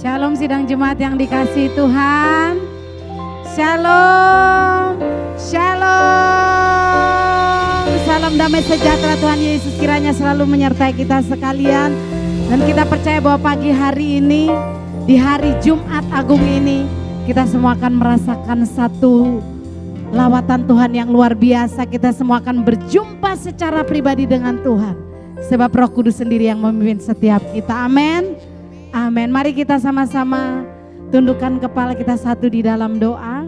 Shalom sidang jemaat yang dikasihi Tuhan. Shalom, shalom. Salam damai sejahtera Tuhan Yesus kiranya selalu menyertai kita sekalian. Dan kita percaya bahwa pagi hari ini, di hari Jumat Agung ini, kita semua akan merasakan satu lawatan Tuhan yang luar biasa. Kita semua akan berjumpa secara pribadi dengan Tuhan. Sebab Roh Kudus sendiri yang memimpin setiap kita. Amin. Amin. Mari kita sama-sama tundukkan kepala kita satu di dalam doa.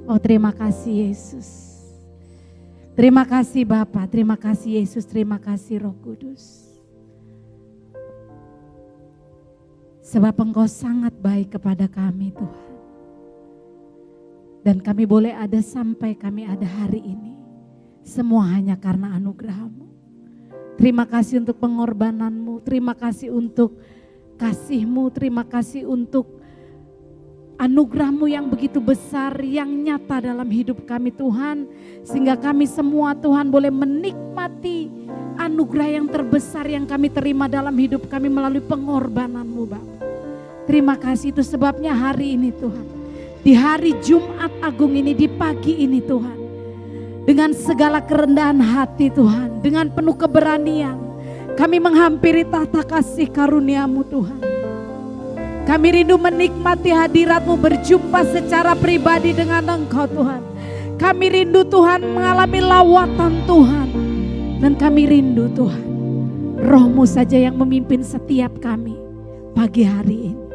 Oh, terima kasih Yesus. Terima kasih Bapa, terima kasih Yesus, terima kasih Roh Kudus. Sebab Engkau sangat baik kepada kami Tuhan. Dan kami boleh ada sampai kami ada hari ini. Semua hanya karena anugerah-Mu. Terima kasih untuk pengorbanan-Mu, terima kasih untuk kasih-Mu, terima kasih untuk anugerah-Mu yang begitu besar, yang nyata dalam hidup kami Tuhan. Sehingga kami semua Tuhan boleh menikmati anugerah yang terbesar yang kami terima dalam hidup kami melalui pengorbanan-Mu Bapa. Terima kasih, itu sebabnya hari ini Tuhan. Di hari Jumat Agung ini, di pagi ini Tuhan. Dengan segala kerendahan hati Tuhan, dengan penuh keberanian, kami menghampiri tahta kasih karunia-Mu Tuhan. Kami rindu menikmati hadirat-Mu, berjumpa secara pribadi dengan Engkau Tuhan. Kami rindu Tuhan mengalami lawatan Tuhan. Dan kami rindu Tuhan, Roh-Mu saja yang memimpin setiap kami pagi hari ini.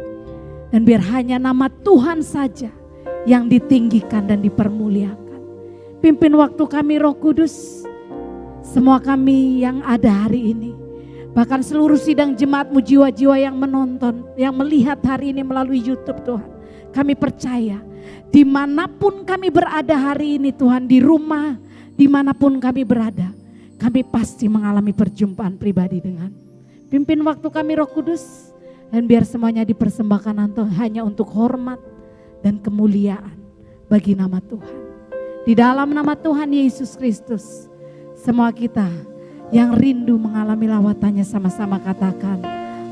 Dan biar hanya nama Tuhan saja yang ditinggikan dan dipermuliakan. Pimpin waktu kami Roh Kudus, semua kami yang ada hari ini. Bahkan seluruh sidang jemaat-Mu, jiwa-jiwa yang menonton, yang melihat hari ini melalui YouTube Tuhan. Kami percaya dimanapun kami berada hari ini Tuhan, di rumah, dimanapun kami berada. Kami pasti mengalami perjumpaan pribadi dengan. Pimpin waktu kami Roh Kudus, dan biar semuanya dipersembahkan hanya untuk hormat dan kemuliaan bagi nama Tuhan. Di dalam nama Tuhan Yesus Kristus, semua kita yang rindu mengalami lawatannya sama-sama katakan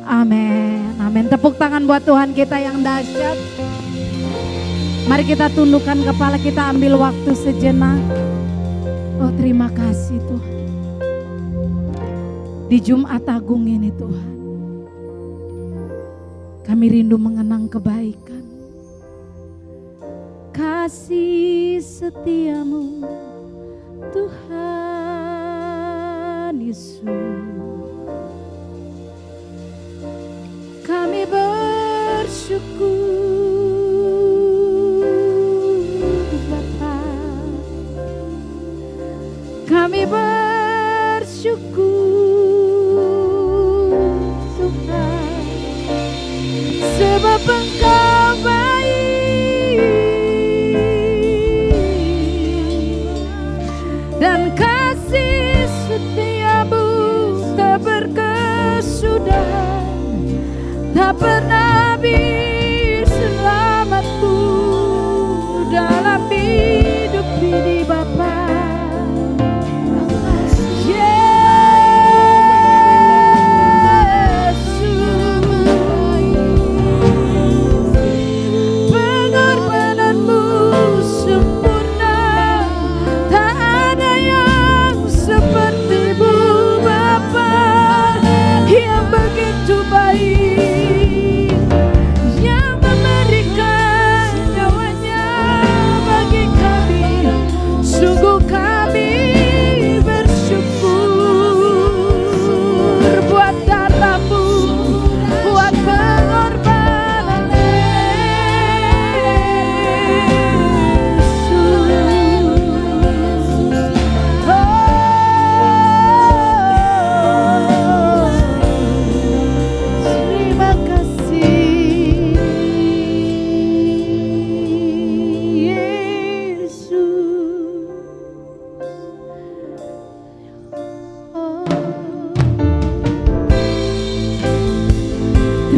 amin. Amin. Tepuk tangan buat Tuhan kita yang dahsyat. Mari kita tundukkan kepala, kita ambil waktu sejenak. Oh, terima kasih Tuhan. Di Jumat Agung ini Tuhan, kami rindu mengenang kebaikan, kasih setia-Mu Tuhan Yesus. Kami bersyukur Bapa, kami bersyukur Tuhan, sebab Engkau baik dan kasih setia-Mu tak berkesudahan, tak pernah habis selamat-Mu dalam hidup ini Bapa.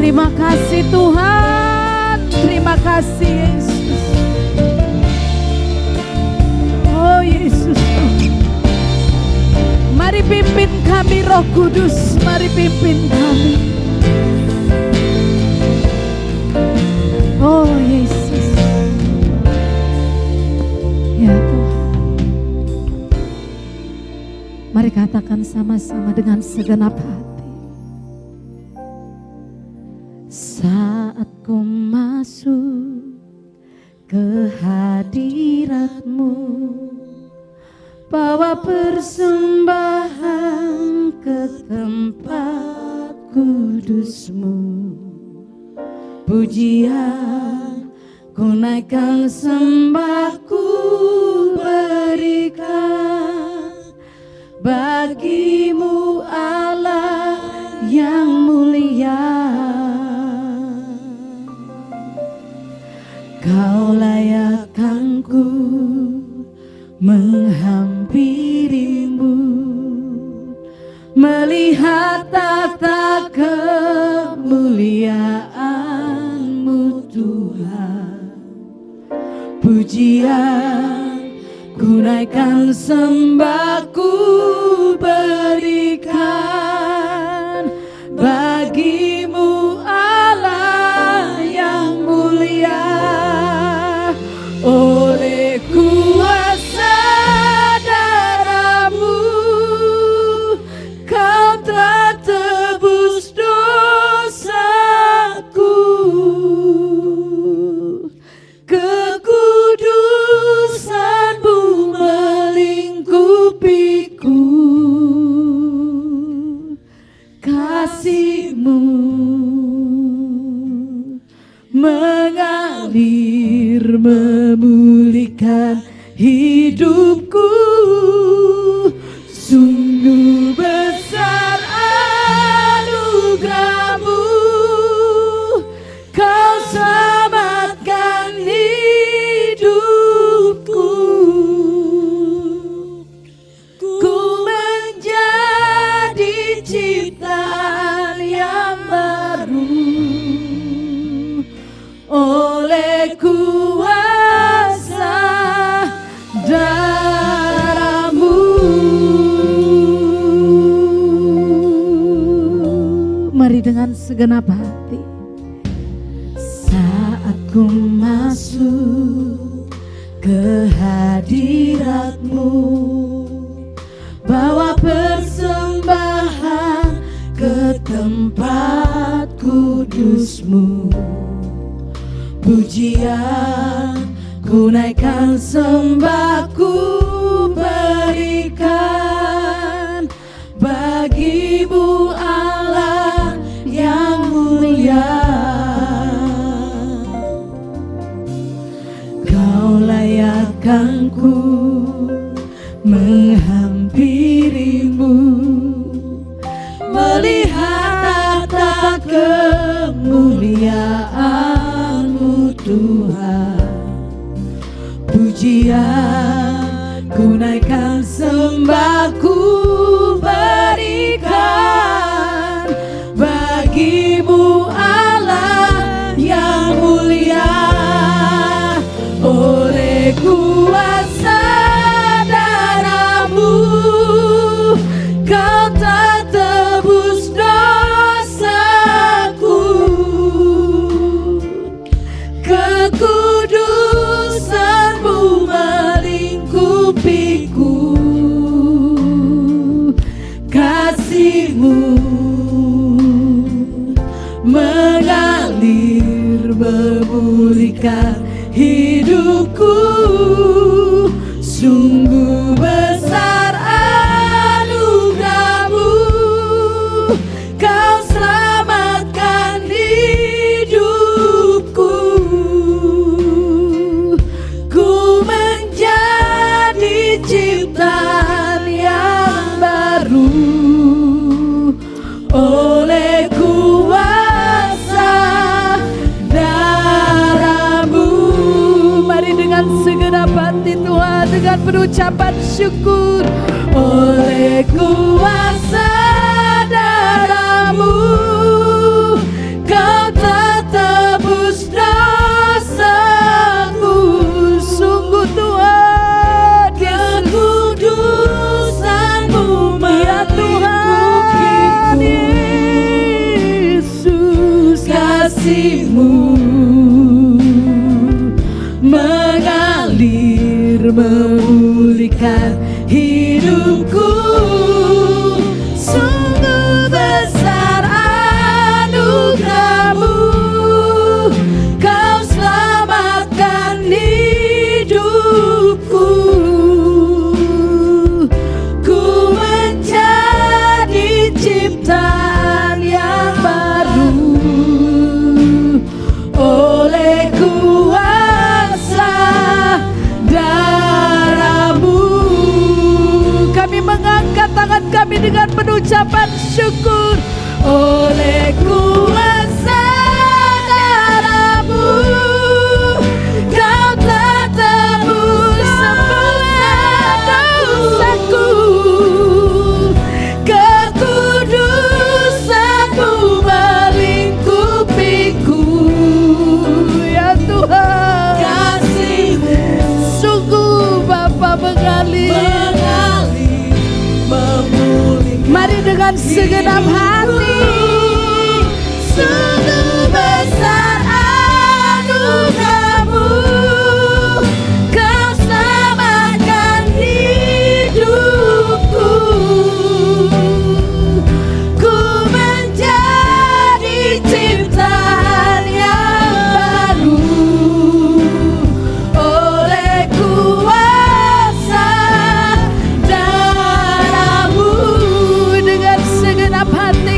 Terima kasih Tuhan, terima kasih Yesus. Oh Yesus, mari pimpin kami Roh Kudus, mari pimpin kami. sama-sama dengan segenap hati. Saat ku masuk ke hadirat-Mu, bawa persembahan ke tempat kudus-Mu. Pujian ku naikkan, sembah ku berikan bagi-Mu Allah yang mulia. Kau layakkan ku menghampiri-Mu, melihat tata kemuliaan-Mu Tuhan. Pujian ku naikkan, sembah ku berikan bagi-Mu Allah yang mulia. Oleh kuasa darah-Mu, Kau telah tebus dosaku. Kekudusan-Mu melingkupiku, kasih-Mu mengalir memulihkan hidupku. Sungguh besar anugerah-Mu, Kau selamatkan hidupku. Ku menjadi ciptaan yang baru oleh kuasa darah-Mu. Mari dengan segenap hati. Saat ku masuk ke hadirat-Mu, bawa persembahan ke tempat kudus-Mu. Pujian ku naikkan, sembah ku berikan bagi-Mu Allah yang mulia. Kau layakkan ku menghampiri-Mu, melihat tata kemuliaan-Mu Tuhan. Pujian ku naikkan, sembah ku berikan bagi-Mu Allah yang mulia. Oleh kuasa darah-Mu, Kau telah tebus dosaku. Kekudusan-Mu melingkupiku, kasih-Mu mengalir memulihkan hidupku. Sungguh besar anugerah-Mu, Kau selamatkan hidupku. Ku menjadi ciptaan yang baru oleh kuasa darah-Mu. Mari dengan segenap hati Tuhan, dengan penucapan syukur. Oleh kuasa darah-Mu, Kau telah tebus dosaku. Sungguh Tuhan, kekudusan-Mu ya Tuhan Yesus. Kasih-Mu mengalir memulihkan hidupku. ucapan syukur oleh kuasa darah-Mu. Kau telah tebus semua dosaku, kekudusan-Mu melingkupiku. Ya Tuhan, kasih-Mu sungguh Bapa mengalir. Mari dengan segenap hati, sungguh besar anugerah-Mu, Kau selamatkan hidupku. Ku menjadi ciptaan yang baru oleh kuasa darah-Mu. Dengan segenap hati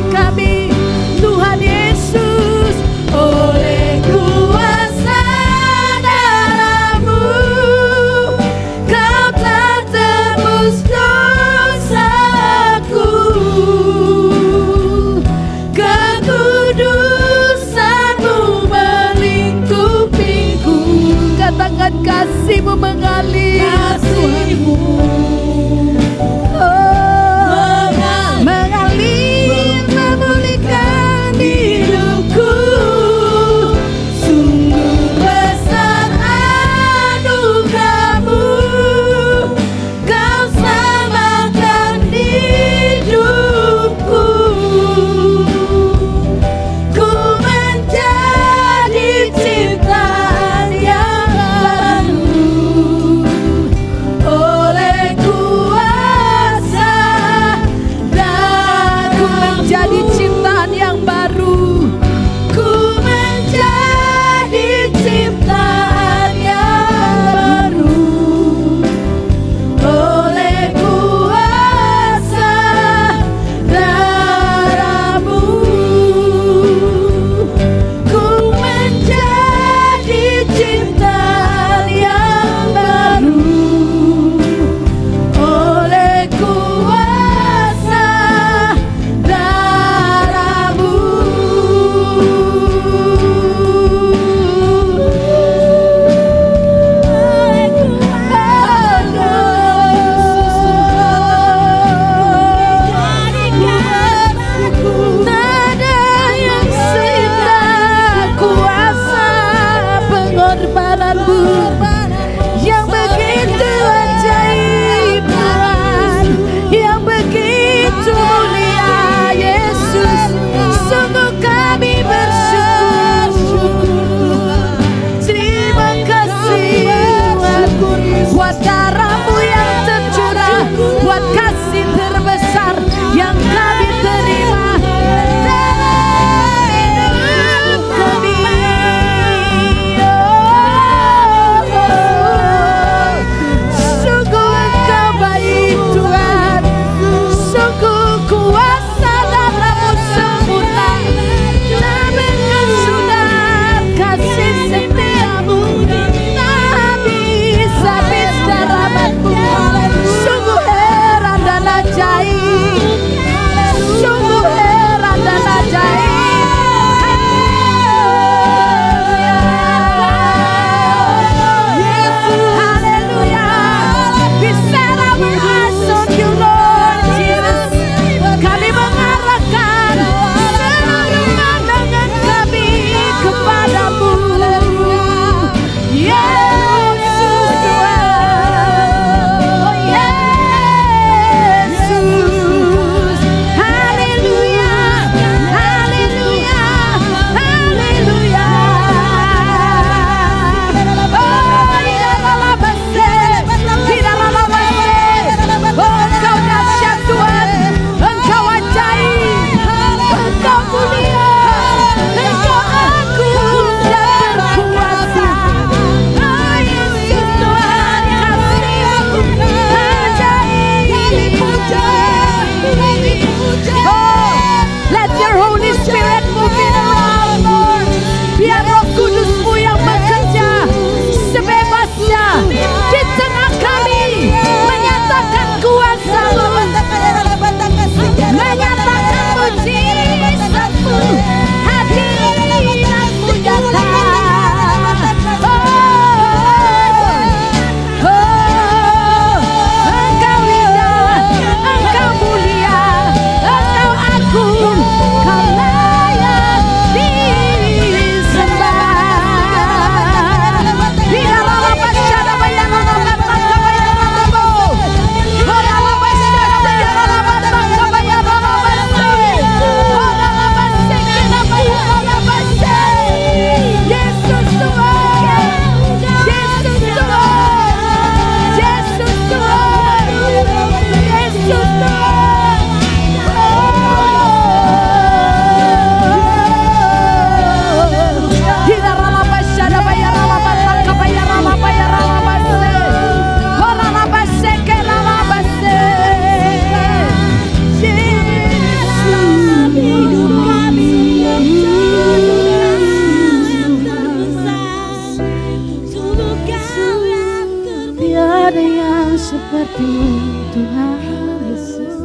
ada yang seperti-Mu Tuhan Yesus.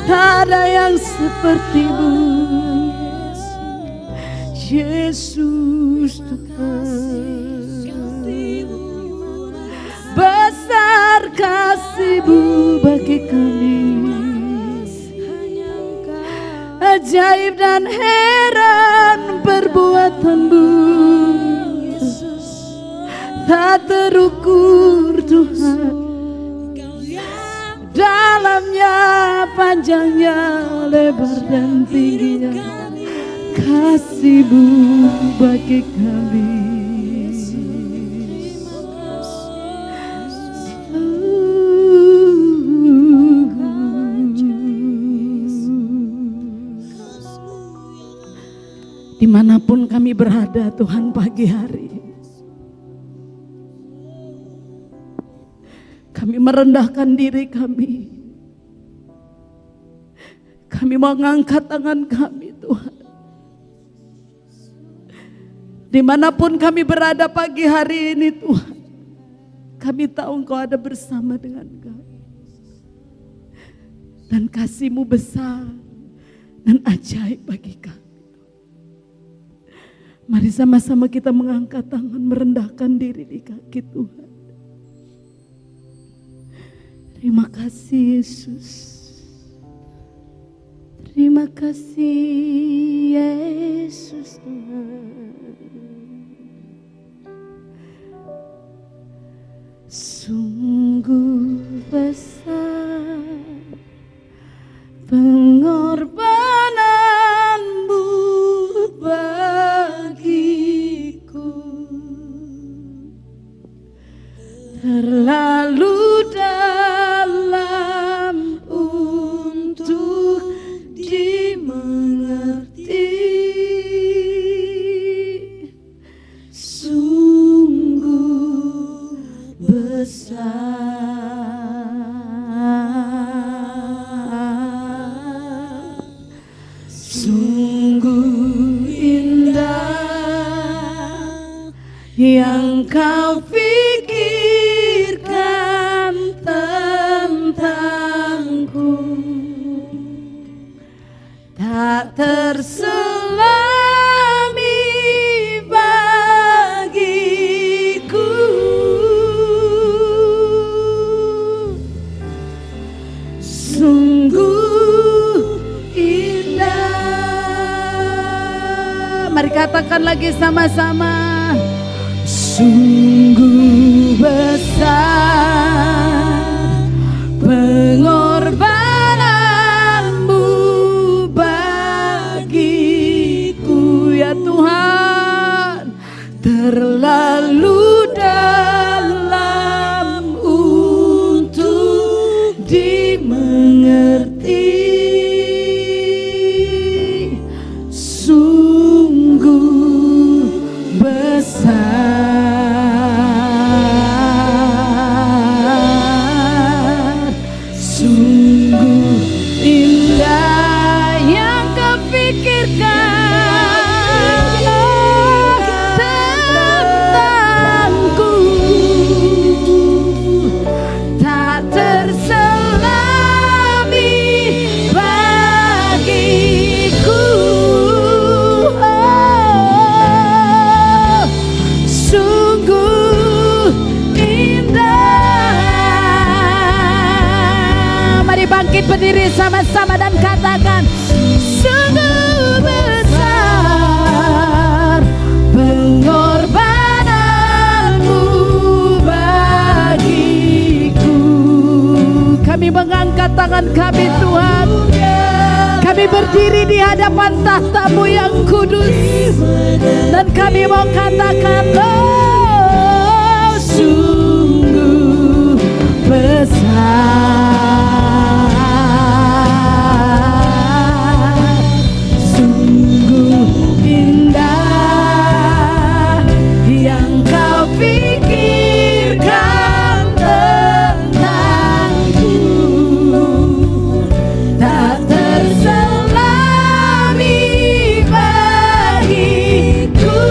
Tak ada yang seperti-Mu Yesus Tuhan. Besar kasih-Mu bagi kami, ajaib dan heran perbuatan-Mu, tak terukur Tuhan. Dalamnya, panjangnya, lebar dan tingginya, kasih-Mu bagi kami. Dimanapun kami berada Tuhan pagi hari, kami merendahkan diri kami. Kami mengangkat tangan kami Tuhan. Dimanapun kami berada pagi hari ini Tuhan, kami tahu Engkau ada bersama dengan kami. Dan kasih-Mu besar dan ajaib bagi kami. Mari sama-sama kita mengangkat tangan, merendahkan diri di kaki Tuhan. Terima kasih Yesus. Terima kasih Yesus Tuhan. Sungguh besar pengorbanan-Mu bagiku, terlalu dalam untuk dimengerti. Sungguh besar, sungguh indah yang Kau pikirkan tentangku, tak terselami bagiku. Sungguh indah. Mari katakan lagi sama-sama. Sungguh besar pengorbanan-Mu bagiku ya Tuhan, terlalu dalam untuk dimengerti. Sungguh besar, sungguh indah yang Kau pikirkan tentangku, tak terselami bagiku. Sungguh indah. Mari bangkit berdiri sama-sama dan katakan, sungguh besar pengorbanan-Mu bagiku. Kami mengangkat tangan kami Tuhan, kami berdiri di hadapan tahta-Mu yang kudus, dan kami mau katakan, oh sungguh besar, sungguh indah yang Kau pikirkan tentangku, tak terselami bagiku.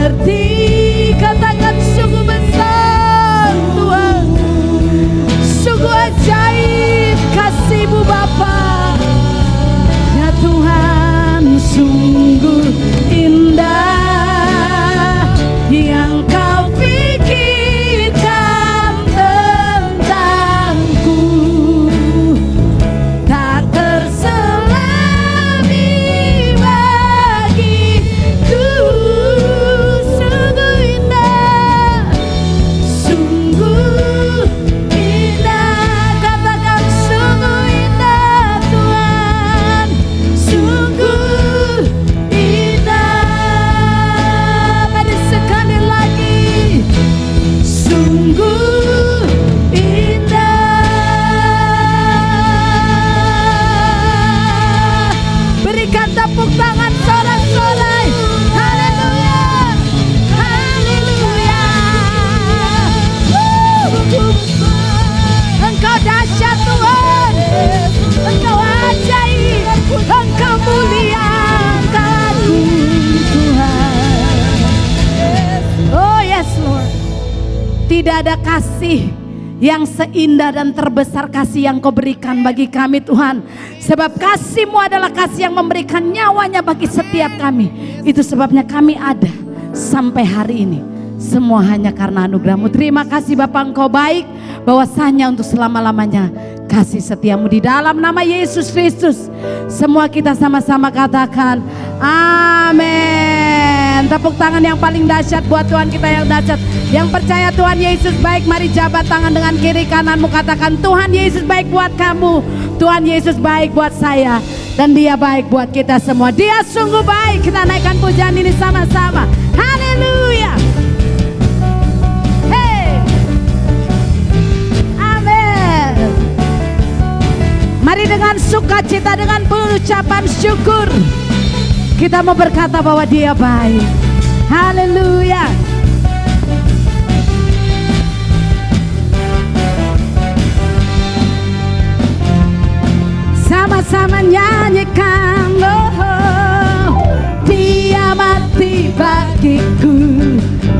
mengerti. Katakan sungguh besar Tuhan, sungguh ajaib kasih-Mu Bapa. Ya Tuhan, sungguh indah yang Kau pikirkan tentangku, tak terselami bagiku. Sungguh indah, sungguh indah. Katakan sungguh indah Tuhan, sungguh indah. Mari sekali lagi, sungguh indah. Berikan tepuk tangan sorak-sorai. Haleluya, haleluya. Engkau dahsyat Tuhan, Engkau ajaib, Engkau mulia, Engkau agung Tuhan. Oh yes Lord, tidak ada kasih yang seindah dan terbesar kasih yang Kau berikan bagi kami Tuhan. Sebab kasih-Mu adalah kasih yang memberikan nyawanya bagi setiap kami. Itu sebabnya kami ada sampai hari ini. Semua hanya karena anugerah-Mu. Terima kasih Bapa, Engkau baik, bahwasanya untuk selama-lamanya kasih setia-Mu. Di dalam nama Yesus Kristus, semua kita sama-sama katakan amin. Tepuk tangan yang paling dahsyat buat Tuhan kita yang dahsyat. Yang percaya Tuhan Yesus baik, mari jabat tangan dengan kiri kananmu, katakan Tuhan Yesus baik buat kamu, Tuhan Yesus baik buat saya, dan Dia baik buat kita semua. Dia sungguh baik. Kita naikkan pujian ini sama-sama. Haleluya. Hey, amin. Mari dengan sukacita, dengan pengucapan syukur, kita mau berkata bahwa Dia baik. Haleluya. Sama-sama nyanyikan, oh, Dia mati bagiku,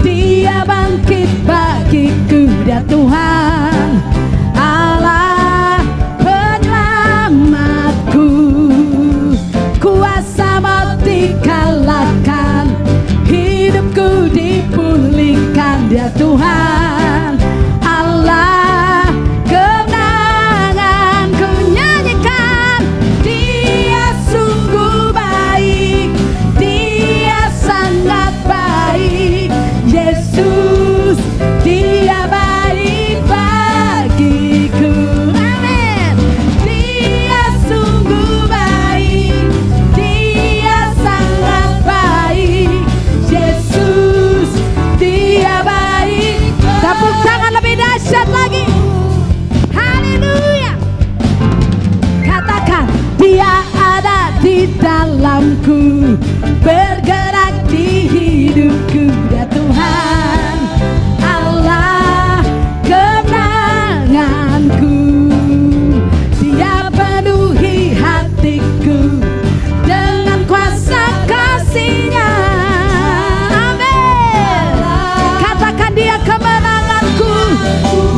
Dia bangkit bagiku. Dia Tuhan Allah penyelamatku, kuasa mati kalahkan, hidupku dipulihkan. Dia Tuhan Allah kemenanganku. Nyanyikan, Dia sungguh baik, Dia sangat baik. Yesus, Dia baik bagiku. Amin. Dia sungguh baik, Dia sangat baik. Yesus, Dia baik. Tepuk tangan lebih dahsyat lagi. Haleluya. Katakan, Dia ada di dalamku, bergerak di hidupku. Dia Tuhan Allah kemenanganku, Dia penuhi hatiku dengan kuasa kasih-Nya. Amin. Katakan, Dia kemenanganku.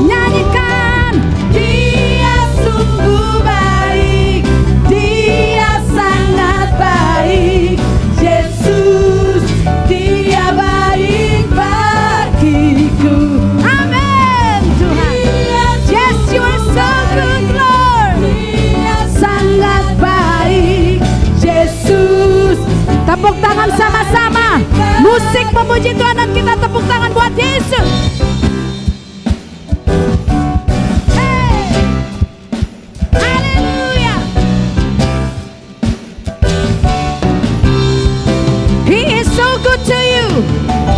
Nyanyikan, Dia sungguh baik, Dia sangat baik. Yesus, Dia baik bagiku. Amin Tuhan. Yes, you are so good Lord. Sangat baik Yesus. Tepuk tangan sama-sama. Musik memuji Tuhan dan kita tepuk tangan buat Yesus. Hey, haleluya. He is so good to you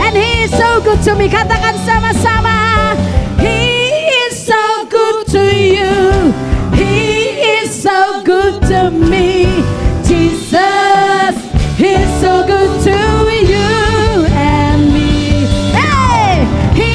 and He is so good to me. Katakan sama-sama, He is so good to you, He is so good to me. Jesus is so good to you and me. Hey, He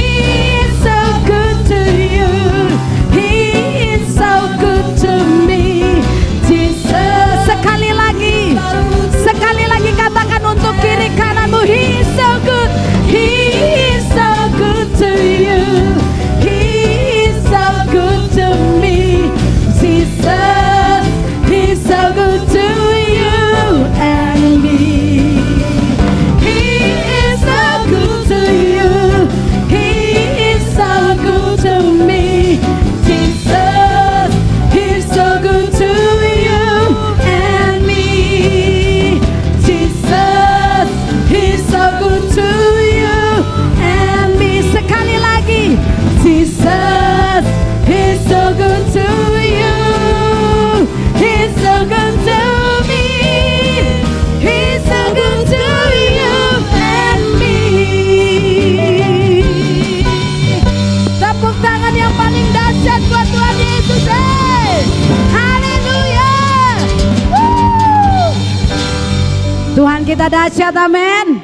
kata dahsyat, amin.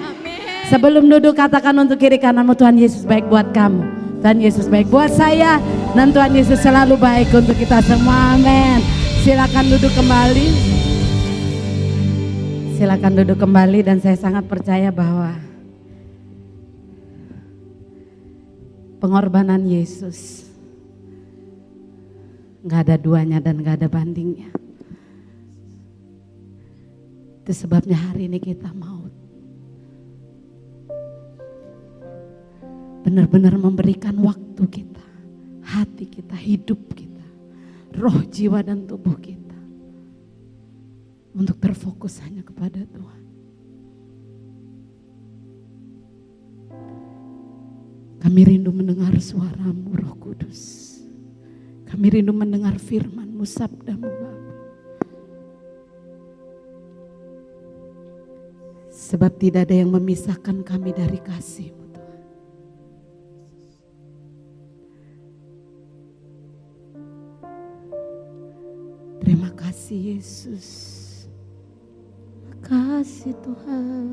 Sebelum duduk katakan untuk kiri kananmu, Tuhan Yesus baik buat kamu, Tuhan Yesus baik buat saya, dan Tuhan Yesus selalu baik untuk kita semua, amin. Silakan duduk kembali. Silakan duduk kembali, dan saya sangat percaya bahwa pengorbanan Yesus gak ada duanya dan gak ada bandingnya. Itu sebabnya hari ini kita mau benar-benar memberikan waktu kita, hati kita, hidup kita, roh, jiwa dan tubuh kita untuk terfokus hanya kepada Tuhan. Kami rindu mendengar suara-Mu, Roh Kudus. Kami rindu mendengar firman-Mu, sabda-Mu, Bapa. Sebab tidak ada yang memisahkan kami dari kasih-Mu, Tuhan. Terima kasih Yesus. Terima kasih Tuhan.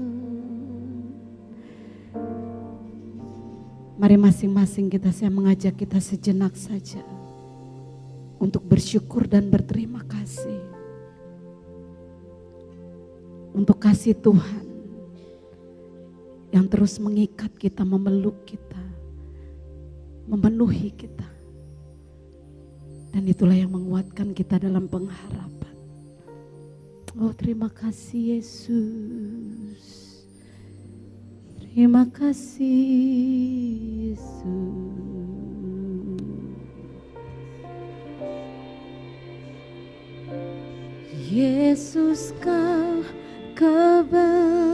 Mari masing-masing kita, saya mengajak kita sejenak saja untuk bersyukur dan berterima kasih untuk kasih Tuhan yang terus mengikat kita, memeluk kita, memenuhi kita. Dan itulah yang menguatkan kita dalam pengharapan. Oh, terima kasih Yesus. Terima kasih Yesus. Yesus, Kau kebenaran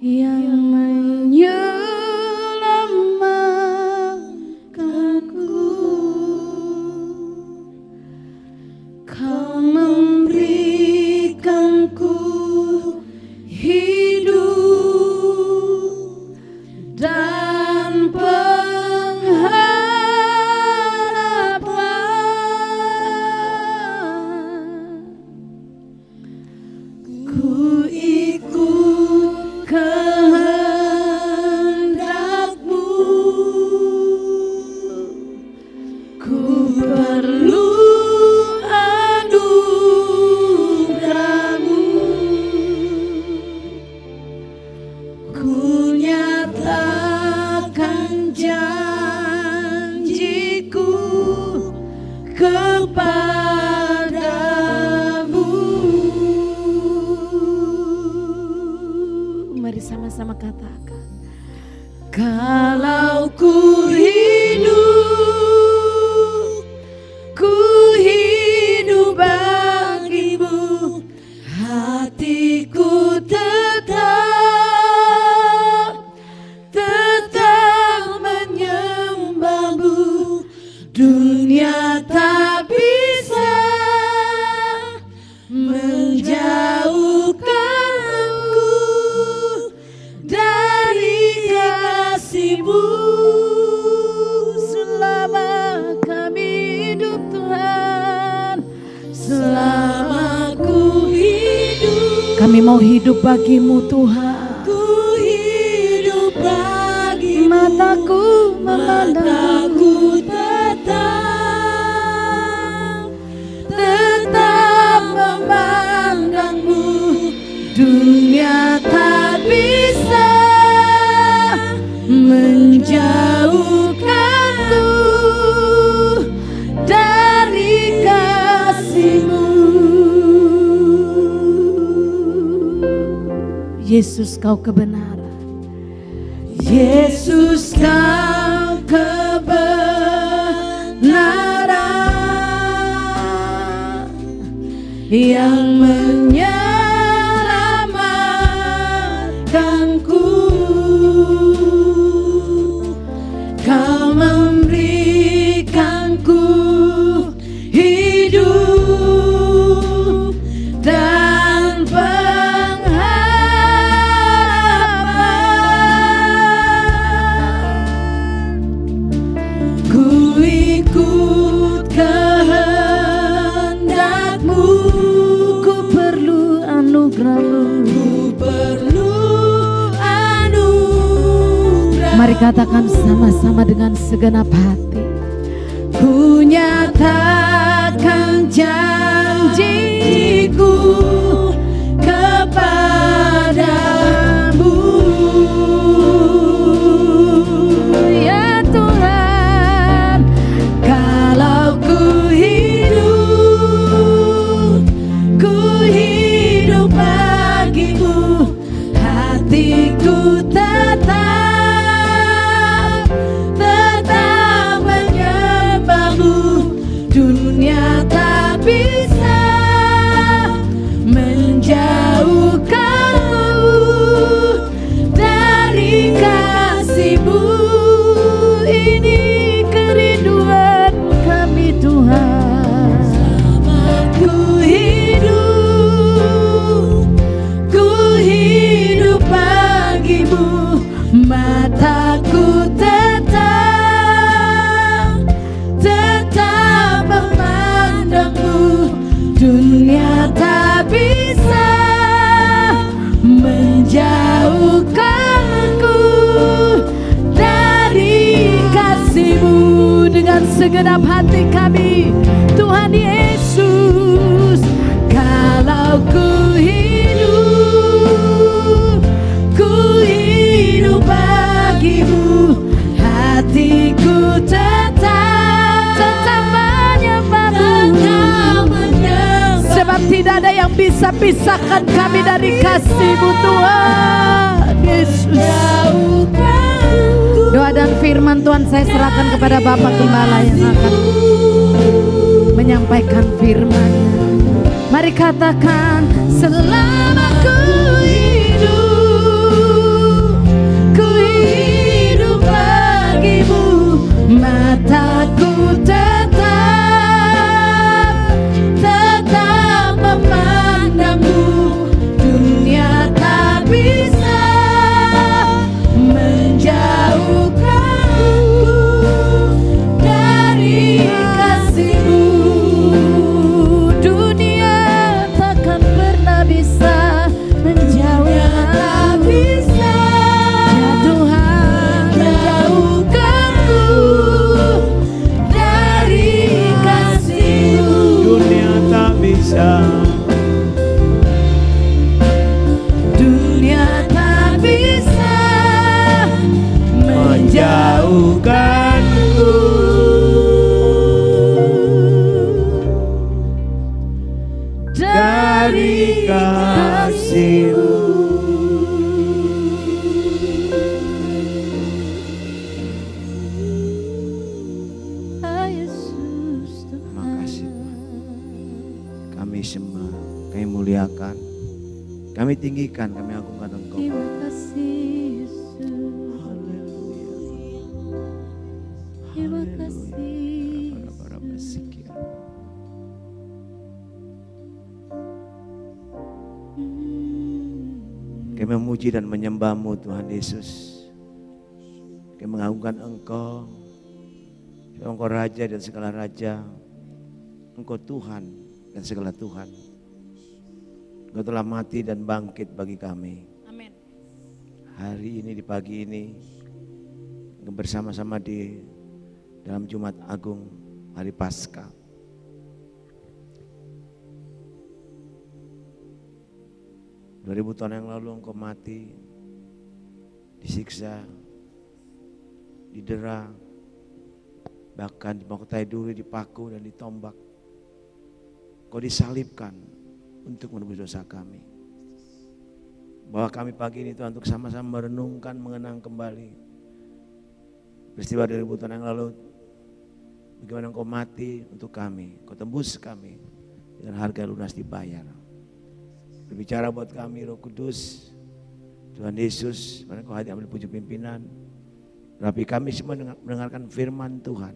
yang menyelamatkanku. Kau memberikanku hidup dan pengharapan. Ku ikut kehendak-Mu. Ku perlu anugerah-Mu. Ku nyatakan janjiku kepadamu. Mari sama-sama katakan. Kalau ku hidup bagi-Mu, hatiku tetap menyembah-Mu. Dunia tak bisa menjauhkanku dari kasih-Mu. Selama kami hidup Tuhan, selama ku hidup, kami mau hidup bagi-Mu Tuhan. Ku hidup bagi-Mu, mataku tetap memandang-Mu. Dunia tak bisa menjauhkanku dari kasih-Mu. Yesus, Kau kebenaran. Yesus, Kau kebenaran yang menyelamatkanku. Kau memberikanku hidup dan pengharapan. Ku ikut kehendak-Mu. padamu. Ku perlu anugerah. Mari katakan sama-sama dengan segenap hati. Ku nyatakan janjiku kepadamu, Ya Tuhan, kalau ku hidup bagimu, hatiku tetap menyembahmu. Dunia tak bisa menjauhkanku dari kasih-Mu. Ini kerinduan kami Tuhan. Ku hidup bagimu, mataku tetap memandangmu. Dunia tak bisa menjauhkanku dari kasih-Mu. Dengan segenap hati kami, Tuhan Yesus, kalau ku hidup bagimu, hatiku tetap menyembahmu. Sebab tidak ada yang bisa pisahkan kami dari kasih-Mu Tuhan Yesus. Doa dan firman Tuhan saya serahkan kepada Bapak Gembala yang akan menyampaikan firman-Nya. Mari katakan, selama ku hidup bagimu, mataku tetap memandangmu. Dunia tak bisa menjauhkanku dari kasih-Mu. Dunia takkan pernah bisa menjauhkanku, ya Tuhan, menjauhkanku dari kasih-Mu. Dunia tak bisa, Dunia tak bisa menjauhkanku dari kasih-Mu. Yesus Tuhan. Makasih Tuhan. Kami sembah, kami muliakan, kami tinggikan, kami agungkan Engkau. Terima kasih Yesus. Haleluya. Terima kasih. Kami memuji dan menyembah-Mu Tuhan Yesus. Kami mengagungkan Engkau. Engkau Raja dan segala Raja. Engkau Tuhan dan segala Tuhan. Engkau telah mati dan bangkit bagi kami. Amin. Hari ini di pagi ini bersama-sama di dalam Jumat Agung hari Paskah. Ribu tahun yang lalu Engkau mati, disiksa, didera, bahkan dimahkotai duri, dipaku dan ditombak. Engkau disalibkan untuk menebus dosa kami. Bahwa kami pagi ini Tuhan untuk sama-sama merenungkan, mengenang kembali peristiwa 2000 tahun yang lalu. Bagaimana Engkau mati untuk kami, Engkau tembus kami dengan harga lunas dibayar. Berbicara buat kami Roh Kudus, Tuhan Yesus, mana Kau hadir ambil puji pimpinan. Rapi kami semua mendengarkan firman Tuhan.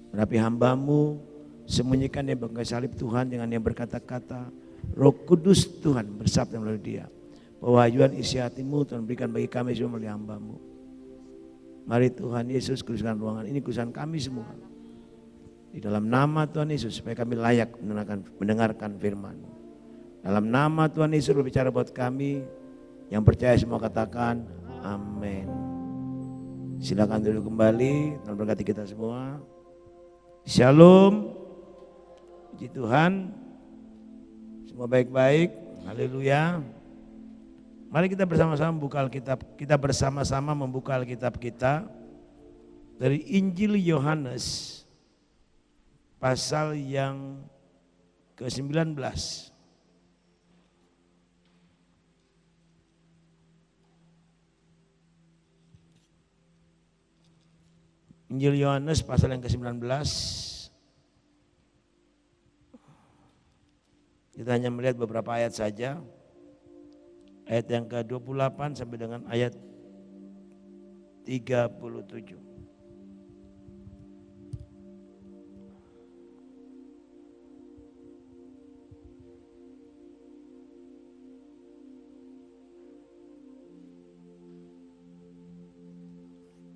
Rapi hamba-Mu, sembunyikan dia bangkai salib Tuhan, dengan yang berkata-kata. Roh Kudus Tuhan bersabda melalui dia. Pewahyuan isi hati-Mu Tuhan berikan bagi kami semua melalui hamba-Mu. Mari Tuhan Yesus kuduskan ruangan ini, kuduskan kami semua. Di dalam nama Tuhan Yesus, supaya kami layak mendengarkan firman-Mu. Dalam nama Tuhan Yesus berbicara buat kami. Yang percaya semua katakan amin. Silakan duduk kembali. Tuhan berkati kita semua. Shalom. Puji Tuhan. Semua baik-baik. Haleluya. Mari kita bersama-sama membuka Alkitab. Kita bersama-sama membuka Alkitab kita dari Injil Yohanes pasal yang ke-19. Injil Yohanes pasal yang ke-19. Kita hanya melihat beberapa ayat saja. Ayat yang ke-28 sampai dengan ayat 37.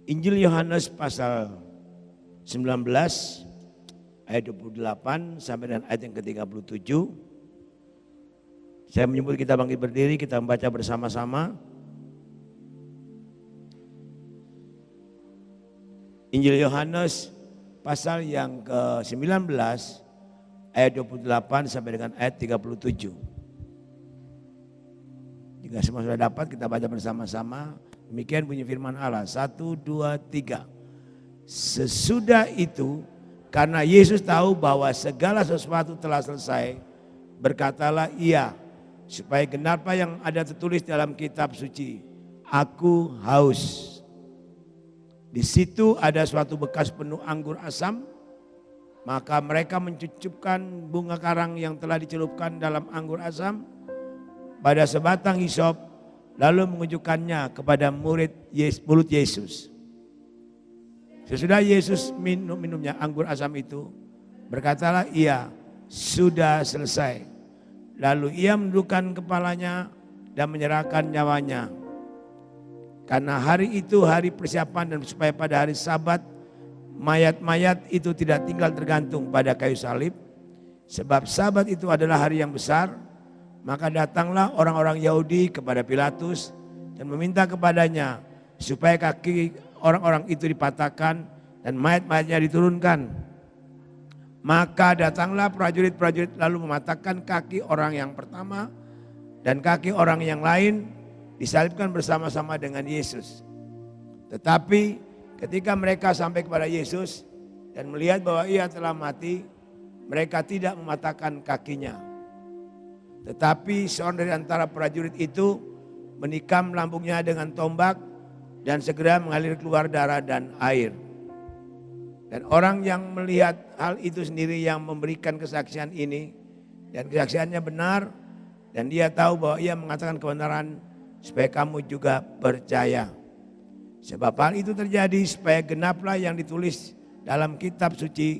Injil Yohanes pasal 19 ayat 28 sampai dengan ayat yang ke-37. Saya menyebut kita bangkit berdiri, kita membaca bersama-sama. Injil Yohanes pasal yang ke-19 ayat 28 sampai dengan ayat 37. Jika semua sudah dapat, kita baca bersama-sama. Demikian bunyi firman Allah. 1, 2, 3. Sesudah itu, karena Yesus tahu bahwa segala sesuatu telah selesai, berkatalah ia, supaya genaplah yang ada tertulis dalam kitab suci. Aku haus. Di situ ada suatu bekas penuh anggur asam. Maka mereka mencucupkan bunga karang yang telah dicelupkan dalam anggur asam pada sebatang hisop, lalu menunjukkannya kepada mulut Yesus. Sesudah Yesus minumnya anggur asam itu, berkatalah ia, sudah selesai. Lalu ia menundukkan kepalanya dan menyerahkan nyawanya. Karena hari itu hari persiapan dan supaya pada hari Sabat mayat-mayat itu tidak tinggal tergantung pada kayu salib. Sebab Sabat itu adalah hari yang besar. Maka datanglah orang-orang Yahudi kepada Pilatus dan meminta kepadanya supaya kaki orang-orang itu dipatahkan dan mayat-mayatnya diturunkan. Maka datanglah prajurit-prajurit lalu mematahkan kaki orang yang pertama dan kaki orang yang lain disalibkan bersama-sama dengan Yesus. Tetapi ketika mereka sampai kepada Yesus dan melihat bahwa ia telah mati, mereka tidak mematahkan kakinya. Tetapi seorang dari antara prajurit itu menikam lambungnya dengan tombak dan segera mengalir keluar darah dan air. Dan orang yang melihat hal itu sendiri yang memberikan kesaksian ini dan kesaksiannya benar dan dia tahu bahwa ia mengatakan kebenaran supaya kamu juga percaya. Sebab hal itu terjadi supaya genaplah yang ditulis dalam kitab suci,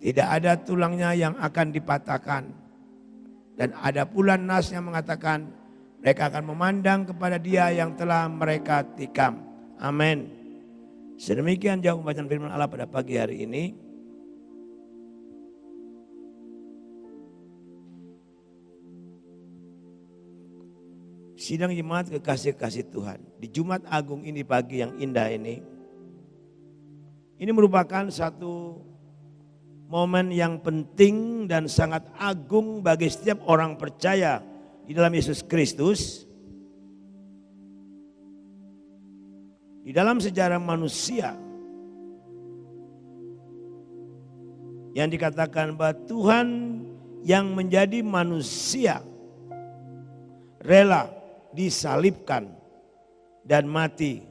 tidak ada tulangnya yang akan dipatahkan. Dan ada pula nas yang mengatakan mereka akan memandang kepada dia yang telah mereka tikam. Amin. Sedemikian jauh pembacaan firman Allah pada pagi hari ini. Sidang jemaat kekasih-kasih Tuhan. Di Jumat Agung ini pagi yang indah ini. Ini merupakan satu momen yang penting dan sangat agung bagi setiap orang percaya di dalam Yesus Kristus. Di dalam sejarah manusia yang dikatakan bahwa Tuhan yang menjadi manusia rela disalibkan dan mati